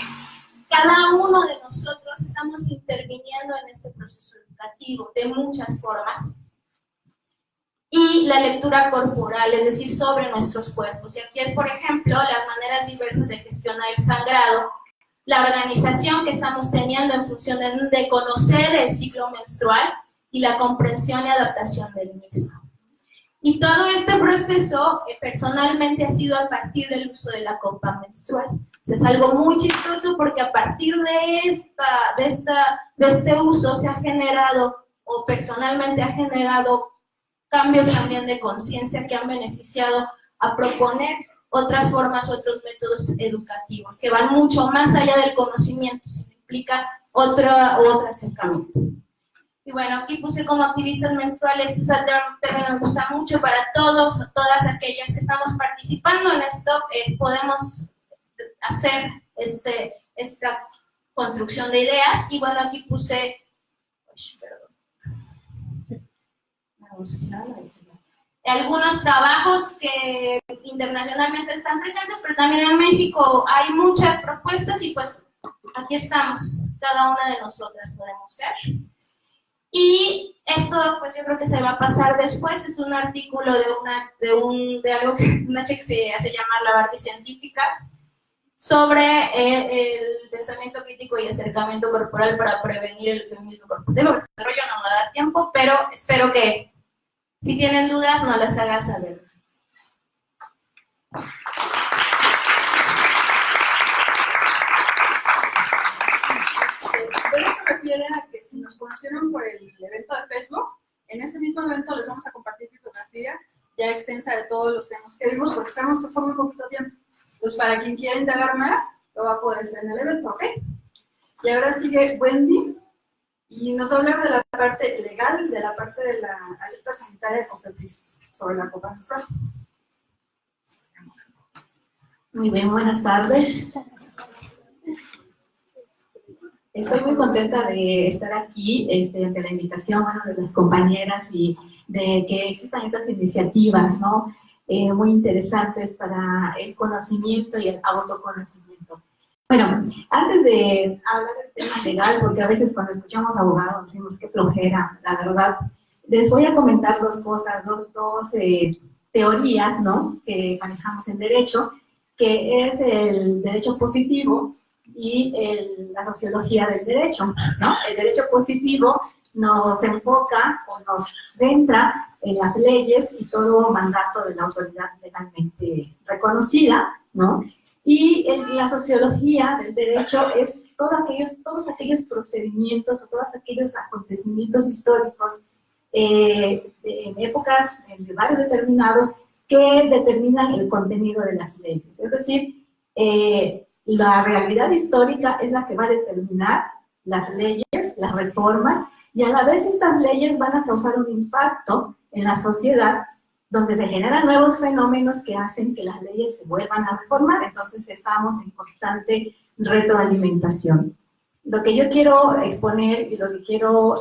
cada uno de nosotros estamos interviniendo en este proceso educativo de muchas formas. Y la lectura corporal, es decir, sobre nuestros cuerpos. Y aquí es, por ejemplo, las maneras diversas de gestionar el sangrado, la organización que estamos teniendo en función de conocer el ciclo menstrual y la comprensión y adaptación del mismo. Y todo este proceso personalmente ha sido a partir del uso de la copa menstrual. Es algo muy chistoso porque a partir de este uso se ha generado, o personalmente ha generado, cambios también de conciencia que han beneficiado a proponer otras formas, otros métodos educativos que van mucho más allá del conocimiento, sino implica otro acercamiento. Y bueno, aquí puse como activistas menstruales, ese término me gusta mucho para todas aquellas que estamos participando en esto, podemos hacer esta construcción de ideas. Y bueno, aquí puse, algunos trabajos que internacionalmente están presentes, pero también en México hay muchas propuestas y pues aquí estamos, cada una de nosotras podemos ser. Y esto pues yo creo que se va a pasar después, es un artículo de algo que una chica se hace llamar la Barbie científica, sobre el pensamiento crítico y acercamiento corporal para prevenir el feminismo corporativo. El desarrollo no me va a dar tiempo, pero espero que si tienen dudas, no las hagan saber. Eso se refiere a que si nos conocieron por el evento de Facebook, en ese mismo evento les vamos a compartir bibliografía ya extensa de todos los temas que dimos, porque sabemos que fue muy poquito tiempo. Entonces, para quien quiera indagar más, lo va a poder hacer en el evento, ¿ok? Y ahora sigue Wendy, y nos va a hablar de la parte legal, de la parte de la alerta sanitaria de COFEPRIS sobre la copa menstrual. Muy bien, buenas tardes. Estoy muy contenta de estar aquí ante la invitación, bueno, de las compañeras y de que existan estas iniciativas, ¿no? Muy interesantes para el conocimiento y el autoconocimiento. Bueno, antes de hablar del tema legal, porque a veces cuando escuchamos abogados decimos que flojera, la verdad, les voy a comentar dos cosas, dos teorías, ¿no?, que manejamos en derecho, que es el derecho positivo y la sociología del derecho, ¿no? El derecho positivo nos enfoca o nos centra en las leyes y todo mandato de la autoridad legalmente reconocida, ¿no? Y la sociología del derecho es todos aquellos procedimientos o todos aquellos acontecimientos históricos en épocas, en lugares determinados, que determinan el contenido de las leyes. Es decir, la realidad histórica es la que va a determinar las leyes, las reformas, y a la vez estas leyes van a causar un impacto en la sociedad donde se generan nuevos fenómenos que hacen que las leyes se vuelvan a reformar. Entonces estamos en constante retroalimentación. Lo que yo quiero exponer y lo que quiero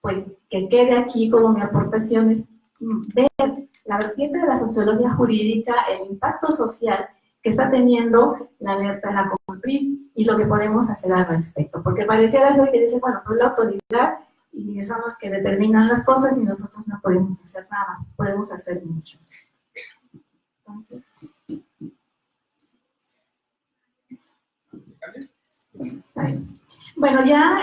pues que quede aquí como mi aportación es ver la vertiente de la sociología jurídica, el impacto social que está teniendo la alerta de la COFEPRIS y lo que podemos hacer al respecto. Porque pareciera ser que dice, bueno, pues la autoridad y son los que determinan las cosas y nosotros no podemos hacer nada, podemos hacer mucho. Entonces, está bien. Bueno, ya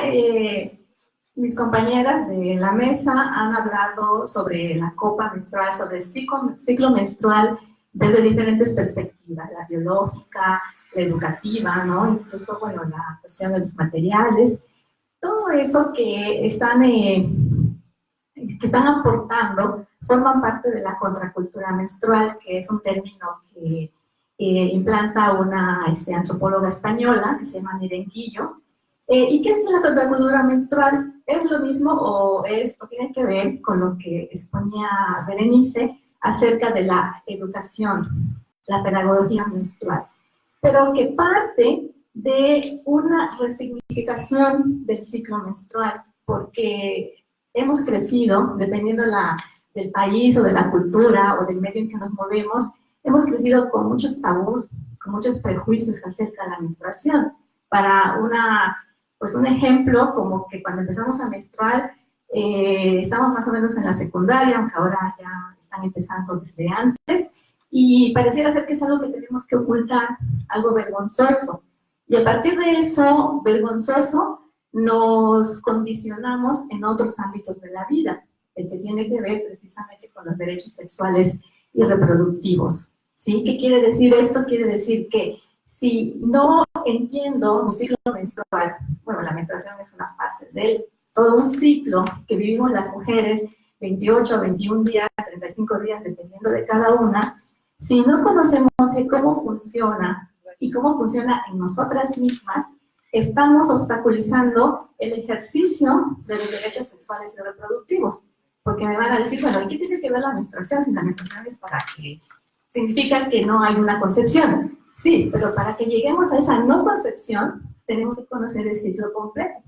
mis compañeras de la mesa han hablado sobre la copa menstrual, sobre el ciclo menstrual desde diferentes perspectivas, la biológica, la educativa, ¿no? Incluso, bueno, la cuestión de los materiales, todo eso que están aportando forman parte de la contracultura menstrual, que es un término que implanta una antropóloga española que se llama Mirenquillo. ¿Y qué es la contracultura menstrual? ¿Es lo mismo o tiene que ver con lo que exponía Berenice acerca de la educación, la pedagogía menstrual? Pero que parte de una resignificación del ciclo menstrual, porque hemos crecido, dependiendo del país o de la cultura o del medio en que nos movemos, hemos crecido con muchos tabús, con muchos prejuicios acerca de la menstruación. Para un ejemplo, como que cuando empezamos a menstruar, estamos más o menos en la secundaria, aunque ahora ya están empezando desde antes, y pareciera ser que es algo que tenemos que ocultar, algo vergonzoso. Y a partir de eso, vergonzoso, nos condicionamos en otros ámbitos de la vida, el que tiene que ver precisamente con los derechos sexuales y reproductivos. ¿Sí? ¿Qué quiere decir esto? Quiere decir que si no entiendo mi ciclo menstrual, bueno, la menstruación es una fase de todo un ciclo que vivimos las mujeres, 28, 21 días, 35 días, dependiendo de cada una. Si no conocemos cómo funciona y cómo funciona en nosotras mismas, estamos obstaculizando el ejercicio de los derechos sexuales y reproductivos. Porque me van a decir, bueno, ¿y qué tiene que ver la menstruación? Si la menstruación es para que significa que no hay una concepción. Sí, pero para que lleguemos a esa no concepción, tenemos que conocer el ciclo completo.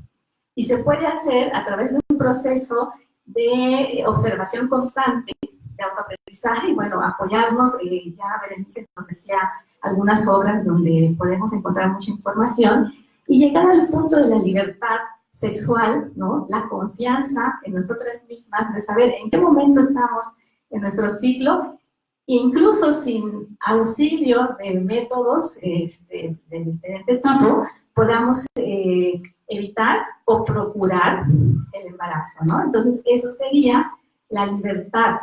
Y se puede hacer a través de un proceso de observación constante, de autoaprendizaje, y bueno, apoyarnos, ya Berenice nos decía algunas obras donde podemos encontrar mucha información, y llegar al punto de la libertad sexual, ¿no? La confianza en nosotras mismas, de saber en qué momento estamos en nuestro ciclo, e incluso sin auxilio de métodos de diferente tipo, podamos evitar o procurar el embarazo, ¿no? Entonces, eso sería la libertad,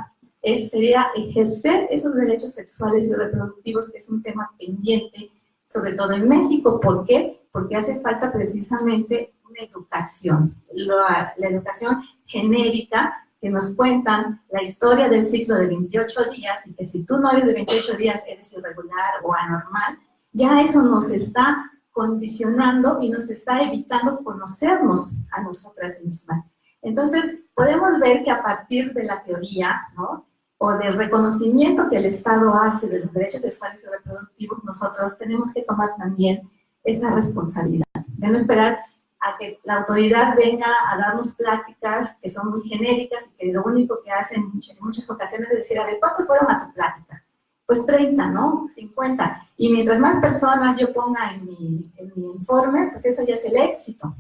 sería ejercer esos derechos sexuales y reproductivos, que es un tema pendiente, sobre todo en México. ¿Por qué? Porque hace falta precisamente una educación, la educación genérica, que nos cuentan la historia del ciclo de 28 días, y que si tú no eres de 28 días, eres irregular o anormal, ya eso nos está condicionando y nos está evitando conocernos a nosotras mismas. Entonces, podemos ver que a partir de la teoría, ¿no?, o del reconocimiento que el Estado hace de los derechos sexuales y reproductivos, nosotros tenemos que tomar también esa responsabilidad, de no esperar a que la autoridad venga a darnos pláticas que son muy genéricas y que lo único que hacen en muchas ocasiones es decir, a ver, ¿cuántos fueron a tu plática? Pues 30, ¿no? 50. Y mientras más personas yo ponga en mi informe, pues eso ya es el éxito.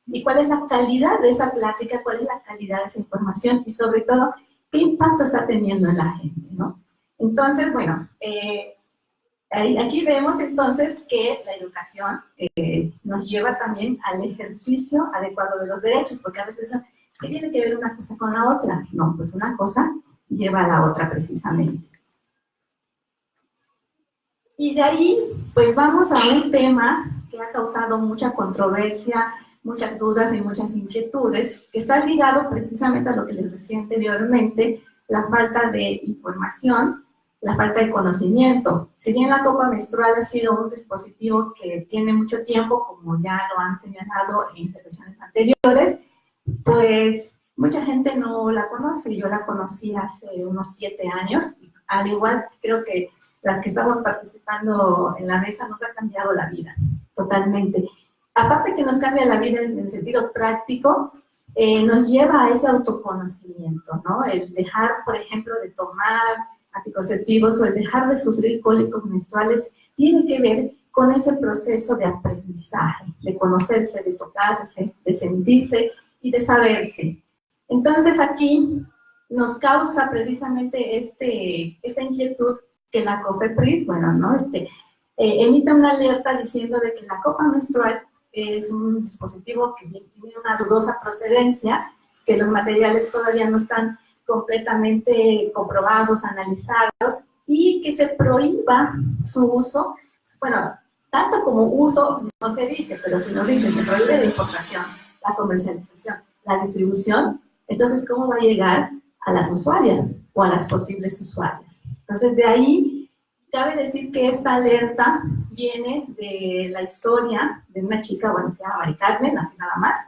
¿Y cuál es la calidad de esa plática? ¿Cuál es la calidad de esa información? Y sobre todo, ¿qué impacto está teniendo en la gente, ¿no? Entonces, bueno, aquí vemos entonces que la educación nos lleva también al ejercicio adecuado de los derechos, porque a veces dicen, ¿qué tiene que ver una cosa con la otra? No, pues una cosa lleva a la otra precisamente. Y de ahí, pues vamos a un tema que ha causado mucha controversia, muchas dudas y muchas inquietudes, que está ligado precisamente a lo que les decía anteriormente, la falta de información, la falta de conocimiento. Si bien la copa menstrual ha sido un dispositivo que tiene mucho tiempo, como ya lo han señalado en intervenciones anteriores, pues mucha gente no la conoce. Yo la conocí hace unos 7 años, y al igual creo que las que estamos participando en la mesa nos ha cambiado la vida, totalmente. Aparte que nos cambia la vida en el sentido práctico, nos lleva a ese autoconocimiento, ¿no? El dejar, por ejemplo, de tomar anticonceptivos o el dejar de sufrir cólicos menstruales tiene que ver con ese proceso de aprendizaje, de conocerse, de tocarse, de sentirse y de saberse. Entonces aquí nos causa precisamente esta inquietud que la COFEPRIS, bueno, ¿no? Emite una alerta diciendo de que la copa menstrual es un dispositivo que tiene una dudosa procedencia, que los materiales todavía no están completamente comprobados, analizados, y que se prohíba su uso. Bueno, tanto como uso no se dice, pero si no dicen se prohíbe la importación, la comercialización, la distribución, entonces ¿cómo va a llegar a las usuarias o a las posibles usuarias? Entonces de ahí cabe decir que esta alerta viene de la historia de una chica, bueno, se llama Mari Carmen, así nada más,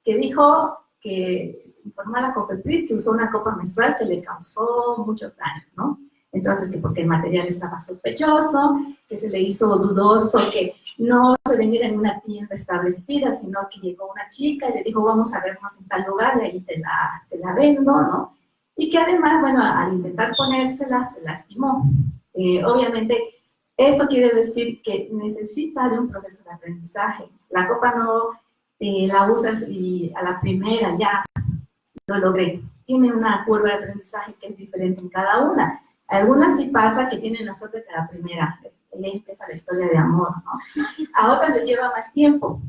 que dijo que informó a la COFEPRIS que usó una copa menstrual que le causó muchos daños, ¿no? Entonces, que porque el material estaba sospechoso, que se le hizo dudoso, que no se vendiera en una tienda establecida, sino que llegó una chica y le dijo, vamos a vernos en tal lugar y ahí te la vendo, ¿no? Y que además, bueno, al intentar ponérsela, se lastimó. Obviamente, esto quiere decir que necesita de un proceso de aprendizaje. La copa no la usas y a la primera ya lo logré. Tiene una curva de aprendizaje que es diferente en cada una. Algunas sí pasa que tienen la suerte que a la primera, ahí empieza la historia de amor, ¿no? A otras les lleva más tiempo,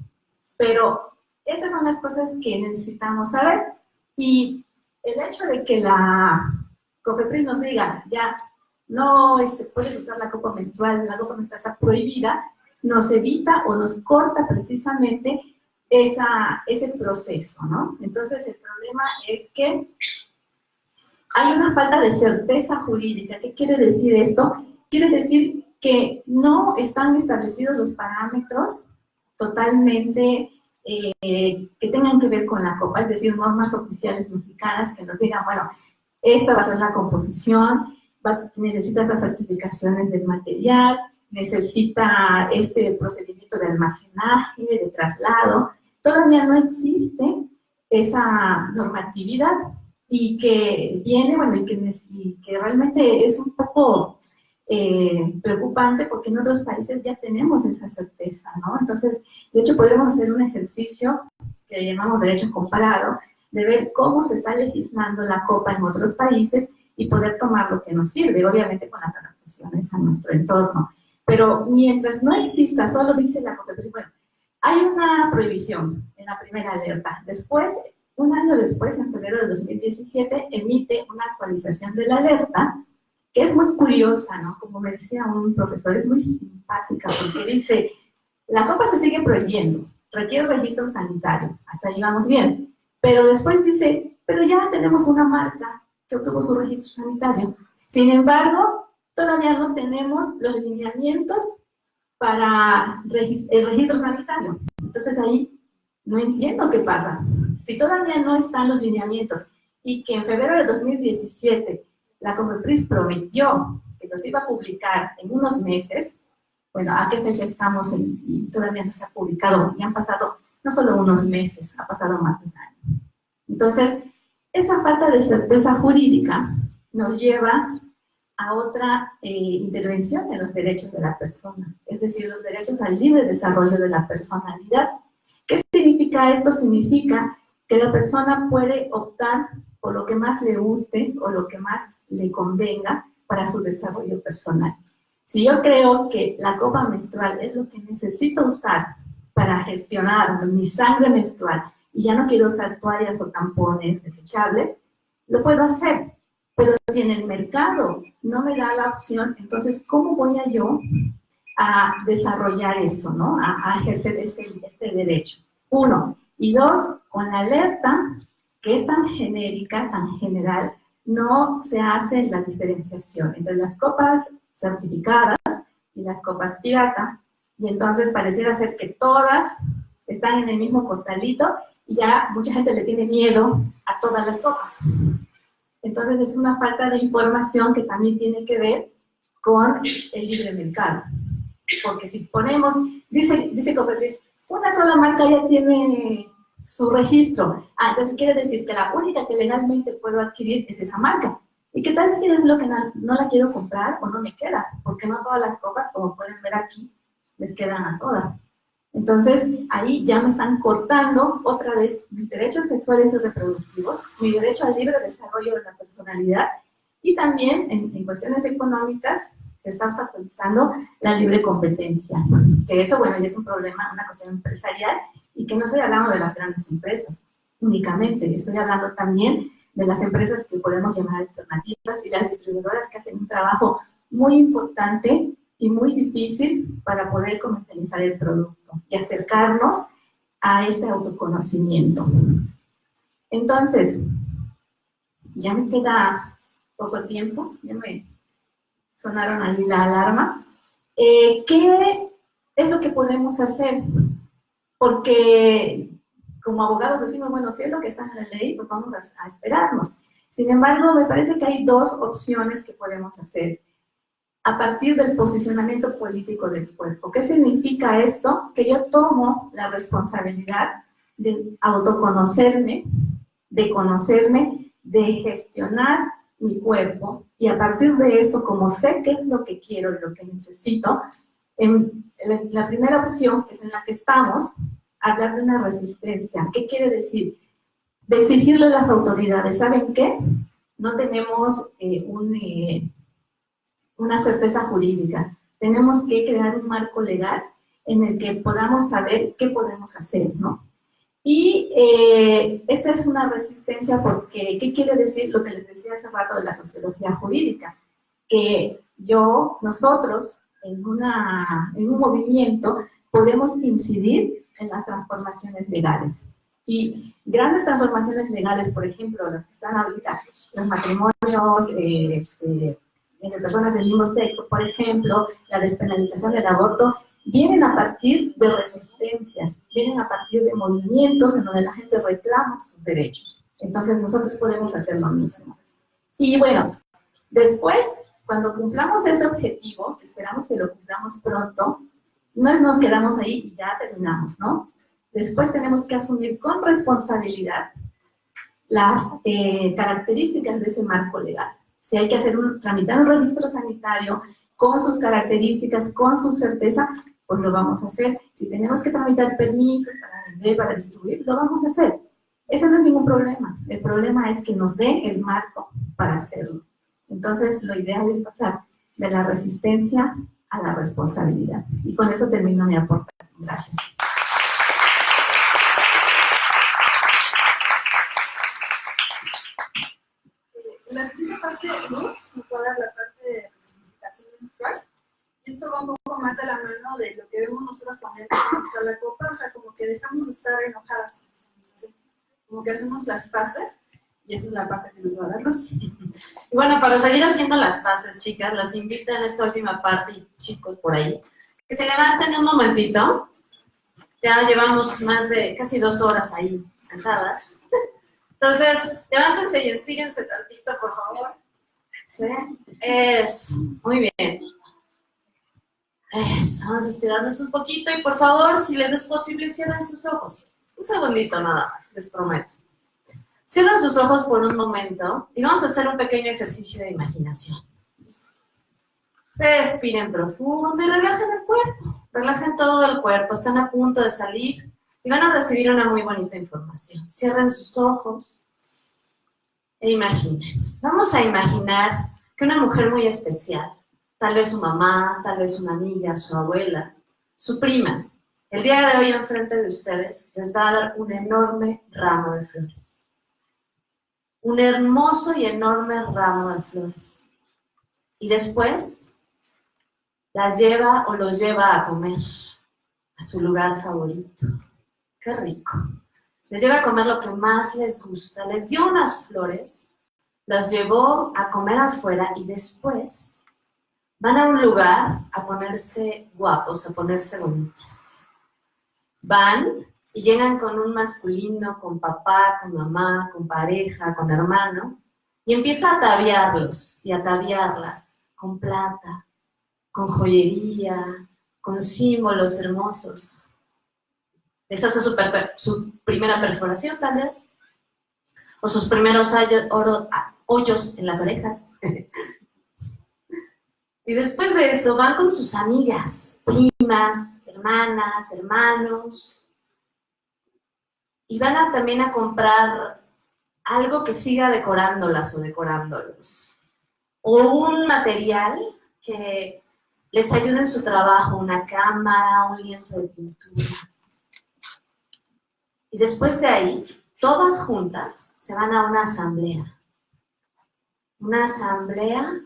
pero esas son las cosas que necesitamos saber. Y el hecho de que la COFEPRIS nos diga, ya, no puedes usar la copa menstrual está prohibida, nos evita o nos corta precisamente ese proceso, ¿no? Entonces el problema es que hay una falta de certeza jurídica. ¿Qué quiere decir esto? Quiere decir que no están establecidos los parámetros totalmente que tengan que ver con la copa, es decir, normas oficiales mexicanas que nos digan, bueno, esta va a ser la composición, necesita las certificaciones del material, necesita este procedimiento de almacenaje, de traslado. Todavía no existe esa normatividad y que viene, bueno, y que realmente es un poco preocupante porque en otros países ya tenemos esa certeza, ¿no? Entonces, de hecho, podemos hacer un ejercicio que llamamos derecho comparado, de ver cómo se está legislando la copa en otros países y poder tomar lo que nos sirve, obviamente con las adaptaciones a nuestro entorno. Pero mientras no exista, solo dice la COFEPRIS, bueno, hay una prohibición en la primera alerta. Después, un año después, en febrero de 2017, emite una actualización de la alerta, que es muy curiosa, ¿no? Como me decía un profesor, es muy simpática, porque dice, la copa se sigue prohibiendo, requiere registro sanitario, hasta ahí vamos bien. Pero después dice, pero ya tenemos una marca que obtuvo su registro sanitario. Sin embargo, todavía no tenemos los lineamientos para el registro sanitario. Entonces ahí no entiendo qué pasa. Si todavía no están los lineamientos y que en febrero de 2017 la COFEPRIS prometió que los iba a publicar en unos meses, bueno, ¿a qué fecha estamos? Y todavía no se ha publicado. Y han pasado no solo unos meses, ha pasado más de un año. Entonces, esa falta de certeza jurídica nos lleva a otra intervención en los derechos de la persona, es decir, los derechos al libre desarrollo de la personalidad. ¿Qué significa esto? Significa que la persona puede optar por lo que más le guste o lo que más le convenga para su desarrollo personal. Si yo creo que la copa menstrual es lo que necesito usar para gestionar mi sangre menstrual y ya no quiero usar toallas o tampones desechables, lo puedo hacer. Pero si en el mercado no me da la opción, entonces, ¿cómo voy yo a desarrollar eso, ¿no? A ejercer este derecho? Uno. Y dos, con la alerta, que es tan genérica, tan general, no se hace la diferenciación entre las copas certificadas y las copas pirata, y entonces pareciera ser que todas están en el mismo costalito y ya mucha gente le tiene miedo a todas las copas. Entonces es una falta de información que también tiene que ver con el libre mercado. Porque si ponemos, dice COFEPRIS, una sola marca ya tiene su registro. Entonces quiere decir que la única que legalmente puedo adquirir es esa marca. ¿Y qué tal si es lo que no la quiero comprar o no me queda? Porque no todas las copas, como pueden ver aquí, les quedan a todas. Entonces, ahí ya me están cortando otra vez mis derechos sexuales y reproductivos, mi derecho al libre desarrollo de la personalidad y también en cuestiones económicas se está obstaculizando la libre competencia. Que eso, bueno, ya es un problema, una cuestión empresarial y que no estoy hablando de las grandes empresas únicamente, estoy hablando también de las empresas que podemos llamar alternativas y las distribuidoras que hacen un trabajo muy importante y muy difícil para poder comercializar el producto y acercarnos a este autoconocimiento. Entonces, ya me queda poco tiempo, ya me sonaron ahí la alarma. ¿Qué es lo que podemos hacer? Porque como abogados decimos, bueno, si es lo que está en la ley, pues vamos a esperarnos. Sin embargo, me parece que hay dos opciones que podemos hacer a partir del posicionamiento político del cuerpo. ¿Qué significa esto? Que yo tomo la responsabilidad de autoconocerme, de conocerme, de gestionar mi cuerpo, y a partir de eso, como sé qué es lo que quiero y lo que necesito, en la primera opción, que es en la que estamos, hablar de una resistencia. ¿Qué quiere decir? De exigirle a las autoridades, ¿saben qué? No tenemos una certeza jurídica. Tenemos que crear un marco legal en el que podamos saber qué podemos hacer, ¿no? Y esta es una resistencia porque, ¿qué quiere decir lo que les decía hace rato de la sociología jurídica? Que nosotros, en un movimiento, podemos incidir en las transformaciones legales. Y grandes transformaciones legales, por ejemplo, las que están ahorita, los matrimonios entre personas del mismo sexo, por ejemplo, la despenalización del aborto, vienen a partir de resistencias, vienen a partir de movimientos en donde la gente reclama sus derechos. Entonces nosotros podemos hacer lo mismo. Y bueno, después, cuando cumplamos ese objetivo, que esperamos que lo cumplamos pronto, no nos quedamos ahí y ya terminamos, ¿no? Después tenemos que asumir con responsabilidad las características de ese marco legal. Si hay que tramitar un registro sanitario con sus características, con su certeza, pues lo vamos a hacer. Si tenemos que tramitar permisos para vender, para distribuir, lo vamos a hacer. Eso no es ningún problema. El problema es que nos dé el marco para hacerlo. Entonces, lo ideal es pasar de la resistencia a la responsabilidad. Y con eso termino mi aportación. Gracias. La siguiente parte, Luz, nos va a dar la parte de resignificación menstrual. Y esto va un poco más a la mano de lo que vemos nosotros cuando empezamos a la copa, o sea, como que dejamos de estar enojadas con nuestra menstruación, como que hacemos las paces, y esa es la parte que nos va a dar Luz. Y bueno, para seguir haciendo las paces, chicas, las invito en esta última parte, y chicos por ahí, que se levanten un momentito. Ya llevamos más de casi 2 horas ahí sentadas. Entonces, levántense y estírense tantito, por favor. ¿Sí? Eso, muy bien. Eso, vamos a estirarnos un poquito y por favor, si les es posible, cierren sus ojos. Un segundito nada más, les prometo. Cierren sus ojos por un momento y vamos a hacer un pequeño ejercicio de imaginación. Respiren profundo y relajen el cuerpo. Relajen todo el cuerpo, están a punto de salir y van a recibir una muy bonita información. Cierren sus ojos e imaginen. Vamos a imaginar que una mujer muy especial, tal vez su mamá, tal vez una amiga, su abuela, su prima, el día de hoy enfrente de ustedes les va a dar un enorme ramo de flores. Un hermoso y enorme ramo de flores. Y después las lleva o los lleva a comer a su lugar favorito. ¡Qué rico! Les lleva a comer lo que más les gusta. Les dio unas flores, las llevó a comer afuera y después van a un lugar a ponerse guapos, a ponerse bonitas. Van y llegan con un masculino, con papá, con mamá, con pareja, con hermano, y empieza a ataviarlos y a ataviarlas con plata, con joyería, con símbolos hermosos. Les hace su primera perforación, tal vez, o sus primeros hoyos en las orejas. Y después de eso van con sus amigas, primas, hermanas, hermanos, y van también a comprar algo que siga decorándolas o decorándolos. O un material que les ayude en su trabajo, una cámara, un lienzo de pintura. Y después de ahí, todas juntas se van a una asamblea. Una asamblea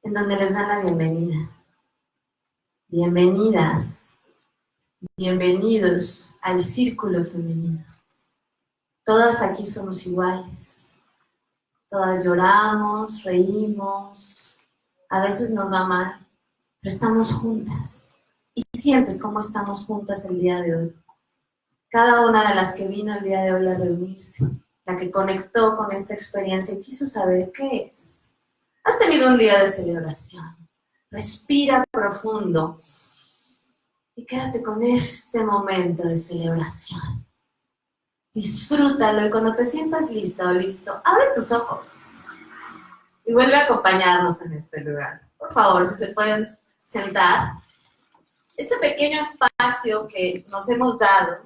en donde les dan la bienvenida. Bienvenidas, bienvenidos al círculo femenino. Todas aquí somos iguales. Todas lloramos, reímos, a veces nos va mal, pero estamos juntas. Y sientes cómo estamos juntas el día de hoy. Cada una de las que vino el día de hoy a reunirse, la que conectó con esta experiencia y quiso saber qué es. Has tenido un día de celebración. Respira profundo y quédate con este momento de celebración. Disfrútalo y cuando te sientas lista o listo, abre tus ojos y vuelve a acompañarnos en este lugar. Por favor, si se pueden sentar. Este pequeño espacio que nos hemos dado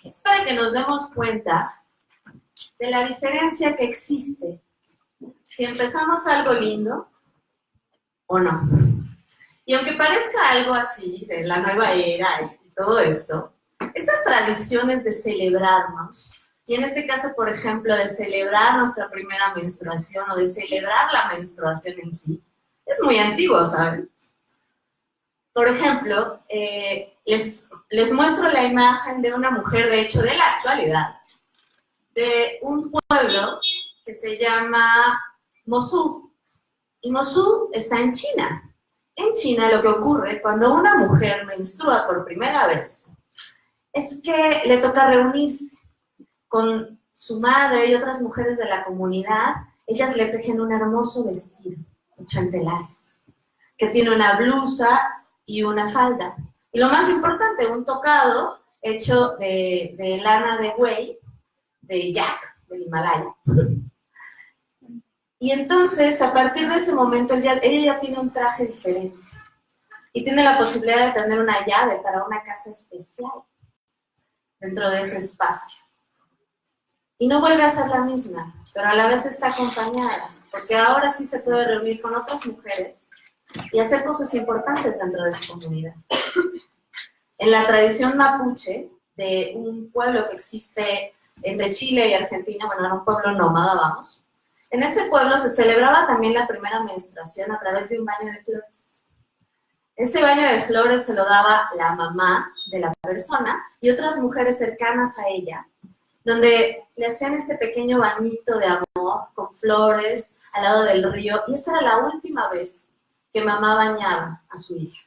es para que nos demos cuenta de la diferencia que existe si empezamos algo lindo o no. Y aunque parezca algo así, de la nueva era y todo esto, estas tradiciones de celebrarnos, y en este caso, por ejemplo, de celebrar nuestra primera menstruación o de celebrar la menstruación en sí, es muy antiguo, ¿saben? Por ejemplo, les muestro la imagen de una mujer, de hecho, de la actualidad, de un pueblo que se llama Mosú. Y Mosú está en China. En China lo que ocurre cuando una mujer menstrua por primera vez es que le toca reunirse con su madre y otras mujeres de la comunidad. Ellas le tejen un hermoso vestido hecho en telares, que tiene una blusa y una falda. Y lo más importante, un tocado hecho de lana de buey, de yak, del Himalaya. Y entonces, a partir de ese momento, ella ya tiene un traje diferente. Y tiene la posibilidad de tener una llave para una casa especial dentro de ese espacio. Y no vuelve a ser la misma, pero a la vez está acompañada, porque ahora sí se puede reunir con otras mujeres y hacer cosas importantes dentro de su comunidad. En la tradición mapuche, de un pueblo que existe entre Chile y Argentina, bueno, era un pueblo nómada, vamos, en ese pueblo se celebraba también la primera menstruación a través de un baño de flores. Ese baño de flores se lo daba la mamá de la persona y otras mujeres cercanas a ella, donde le hacían este pequeño bañito de amor con flores al lado del río, y esa era la última vez que mamá bañaba a su hija.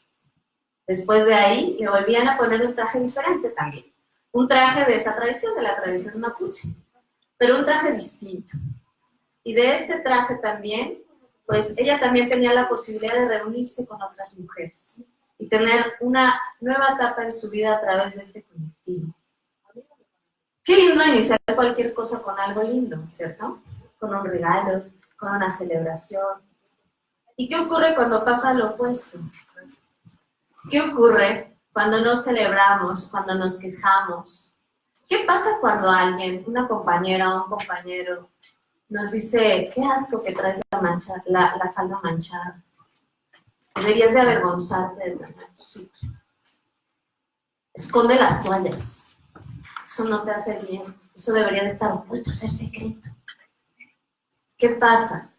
Después de ahí le volvían a poner un traje diferente también, un traje de esa tradición, de la tradición mapuche, pero un traje distinto. Y de este traje también, pues ella también tenía la posibilidad de reunirse con otras mujeres y tener una nueva etapa en su vida a través de este colectivo. Qué lindo iniciar cualquier cosa con algo lindo, ¿cierto? Con un regalo, con una celebración. ¿Y qué ocurre cuando pasa lo opuesto? ¿Qué ocurre cuando no celebramos, cuando nos quejamos? ¿Qué pasa cuando alguien, una compañera o un compañero, nos dice, qué asco que traes la falda manchada? Deberías de avergonzarte de tener tu ciclo. Esconde las toallas. Eso no te hace bien. Eso debería de estar oculto, ser secreto. ¿Qué pasa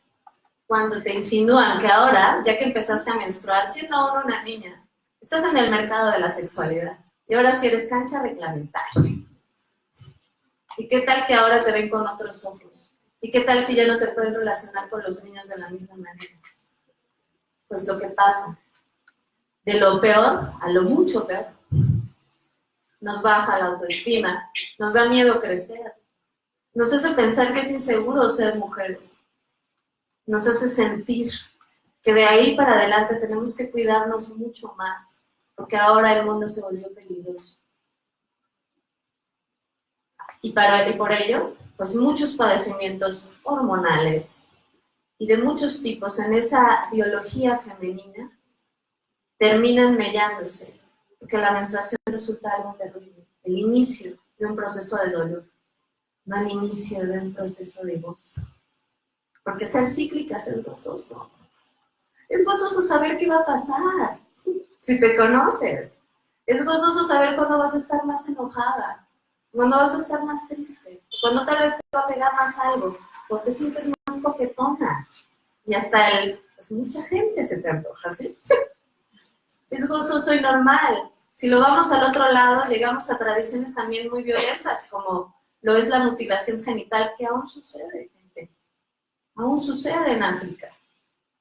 cuando te insinúan que ahora, ya que empezaste a menstruar, siendo aún una niña, estás en el mercado de la sexualidad y ahora sí eres cancha reglamentaria? ¿Y qué tal que ahora te ven con otros ojos? ¿Y qué tal si ya no te puedes relacionar con los niños de la misma manera? Pues lo que pasa, de lo peor a lo mucho peor, nos baja la autoestima, nos da miedo crecer, nos hace pensar que es inseguro ser mujeres, nos hace sentir que de ahí para adelante tenemos que cuidarnos mucho más, porque ahora el mundo se volvió peligroso. Y por ello, pues muchos padecimientos hormonales, y de muchos tipos en esa biología femenina terminan mellándose, porque la menstruación resulta algo terrible, el inicio de un proceso de dolor, no el inicio de un proceso de gozo. Porque ser cíclicas es gozoso. Es gozoso saber qué va a pasar, si te conoces. Es gozoso saber cuándo vas a estar más enojada, cuándo vas a estar más triste, cuándo tal vez te va a pegar más algo, o te sientes más coquetona. Y hasta pues mucha gente se te antoja, ¿sí? Es gozoso y normal. Si lo vamos al otro lado, llegamos a tradiciones también muy violentas, como lo es la mutilación genital, que aún sucede, gente. Aún sucede en África.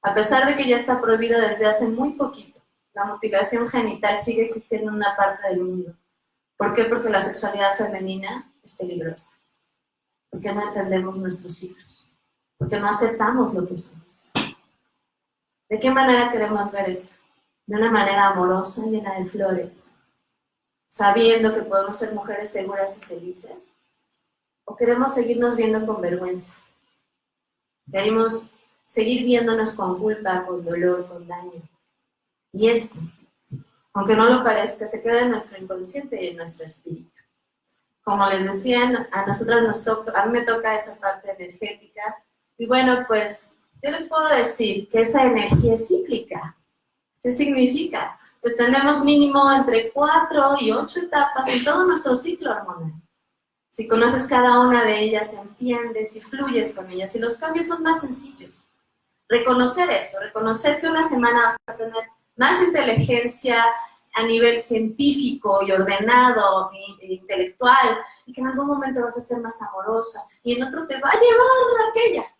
A pesar de que ya está prohibida desde hace muy poquito, la mutilación genital sigue existiendo en una parte del mundo. ¿Por qué? Porque la sexualidad femenina es peligrosa. Porque no entendemos nuestros ciclos. Porque no aceptamos lo que somos. ¿De qué manera queremos ver esto? De una manera amorosa, llena de flores, sabiendo que podemos ser mujeres seguras y felices, o queremos seguirnos viendo con vergüenza, queremos seguir viéndonos con culpa, con dolor, con daño. Y esto, aunque no lo parezca, se queda en nuestro inconsciente y en nuestro espíritu. Como les decía, a nosotras a mí me toca esa parte energética, y bueno, pues yo les puedo decir que esa energía es cíclica. ¿Qué significa? Pues tenemos mínimo entre 4 y 8 etapas en todo nuestro ciclo hormonal. Si conoces cada una de ellas, entiendes y fluyes con ellas, y los cambios son más sencillos. Reconocer eso, reconocer que una semana vas a tener más inteligencia a nivel científico y ordenado e intelectual, y que en algún momento vas a ser más amorosa, y en otro te va a llevar aquella.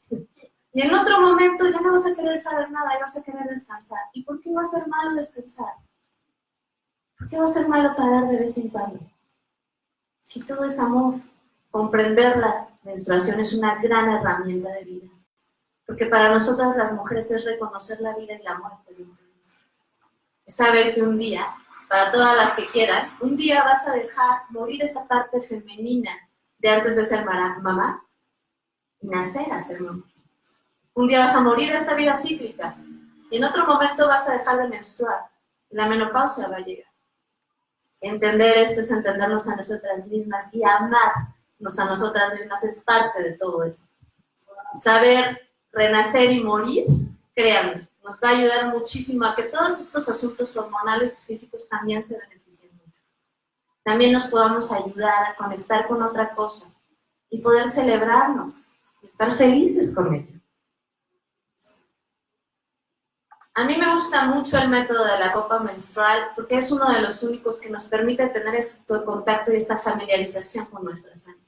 Y en otro momento ya no vas a querer saber nada y vas a querer descansar. ¿Y por qué va a ser malo descansar? ¿Por qué va a ser malo parar de vez en cuando? Si todo es amor, comprender la menstruación es una gran herramienta de vida. Porque para nosotras las mujeres es reconocer la vida y la muerte dentro de nosotros. Es saber que un día, para todas las que quieran, un día vas a dejar morir esa parte femenina de antes de ser mamá y nacer a ser mamá. Un día vas a morir a esta vida cíclica y en otro momento vas a dejar de menstruar y la menopausia va a llegar. Entender esto es entendernos a nosotras mismas y amarnos a nosotras mismas es parte de todo esto. Saber renacer y morir, créanme, nos va a ayudar muchísimo a que todos estos asuntos hormonales y físicos también se beneficien mucho. También nos podamos ayudar a conectar con otra cosa y poder celebrarnos, estar felices con ello. A mí me gusta mucho el método de la copa menstrual porque es uno de los únicos que nos permite tener este contacto y esta familiarización con nuestra sangre.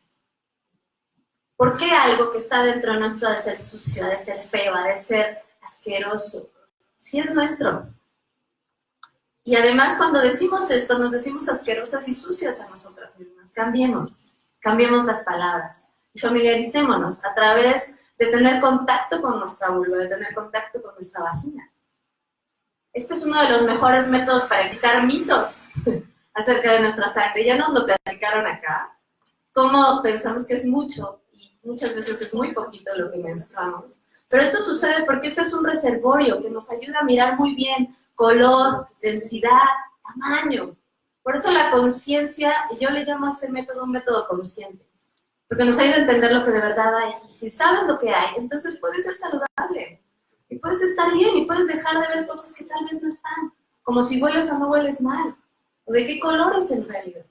¿Por qué algo que está dentro nuestro ha de ser sucio, ha de ser feo, ha de ser asqueroso? Si es nuestro. Y además cuando decimos esto, nos decimos asquerosas y sucias a nosotras mismas. Cambiemos las palabras y familiaricémonos a través de tener contacto con nuestra vulva, de tener contacto con nuestra vagina. Este es uno de los mejores métodos para quitar mitos acerca de nuestra sangre. Ya nos lo platicaron acá, cómo pensamos que es mucho y muchas veces es muy poquito lo que menstruamos. Pero esto sucede porque este es un reservorio que nos ayuda a mirar muy bien color, densidad, tamaño. Por eso la conciencia, y yo le llamo a este método un método consciente, porque nos ayuda a entender lo que de verdad hay. Y si sabes lo que hay, entonces puede ser saludable. Y puedes estar bien y puedes dejar de ver cosas que tal vez no están, como si hueles o no hueles mal, o de qué color es en realidad.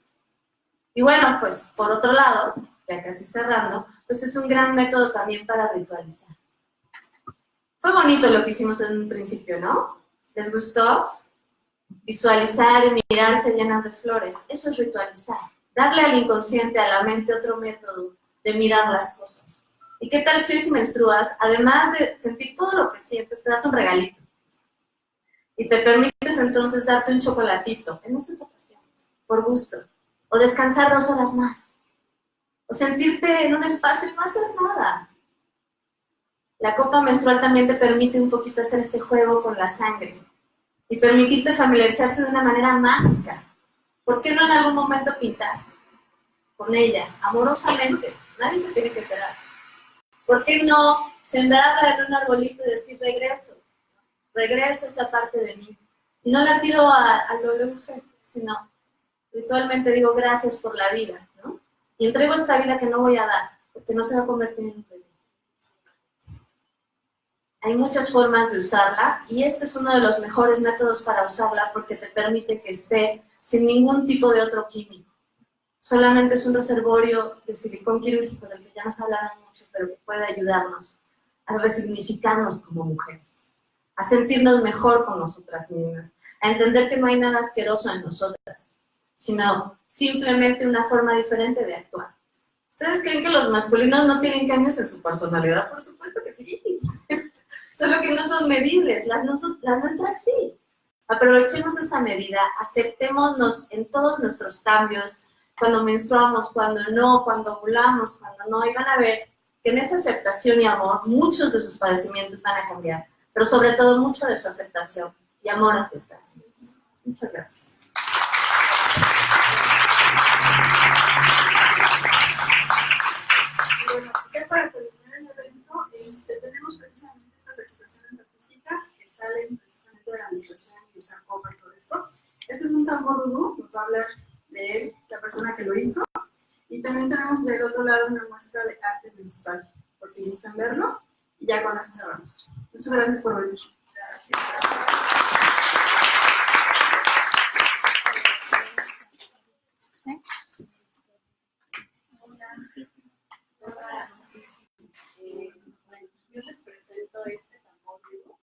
Y bueno, pues por otro lado, ya casi cerrando, pues es un gran método también para ritualizar. Fue bonito lo que hicimos en un principio, ¿no? ¿Les gustó? Visualizar y mirarse llenas de flores, eso es ritualizar. Darle al inconsciente, a la mente, otro método de mirar las cosas. ¿Y qué tal si hoy menstruas? Además de sentir todo lo que sientes, te das un regalito. Y te permites entonces darte un chocolatito en esas ocasiones, por gusto. O descansar 2 horas más. O sentirte en un espacio y no hacer nada. La copa menstrual también te permite un poquito hacer este juego con la sangre. Y permitirte familiarizarse de una manera mágica. ¿Por qué no en algún momento pintar? Con ella, amorosamente. Nadie se tiene que enterar. ¿Por qué no sembrarla en un arbolito y decir regreso a esa parte de mí? Y no la tiro al WC, sino ritualmente digo gracias por la vida, ¿no? Y entrego esta vida que no voy a dar, porque no se va a convertir en un bebé. Hay muchas formas de usarla y este es uno de los mejores métodos para usarla porque te permite que esté sin ningún tipo de otro químico. Solamente es un reservorio de silicón quirúrgico del que ya nos hablaron mucho, pero que puede ayudarnos a resignificarnos como mujeres, a sentirnos mejor con nosotras mismas, a entender que no hay nada asqueroso en nosotras, sino simplemente una forma diferente de actuar. ¿Ustedes creen que los masculinos no tienen cambios en su personalidad? Por supuesto que sí. Solo que no son medibles, las nuestras sí. Aprovechemos esa medida, aceptémonos en todos nuestros cambios, cuando menstruamos, cuando no, cuando ovulamos, cuando no, y van a ver que en esa aceptación y amor muchos de sus padecimientos van a cambiar, pero sobre todo mucho de su aceptación y amor hacia estas vidas. Muchas gracias. Bueno, ya para terminar el evento, tenemos precisamente estas expresiones artísticas que salen precisamente de la administración y usar copa y todo esto. Este es un tambor udú, nos va a hablar de él, la persona que lo hizo. Y también tenemos del otro lado una muestra de arte menstrual, por si gustan verlo. Y ya con eso cerramos. Muchas gracias por venir. Gracias. Yo les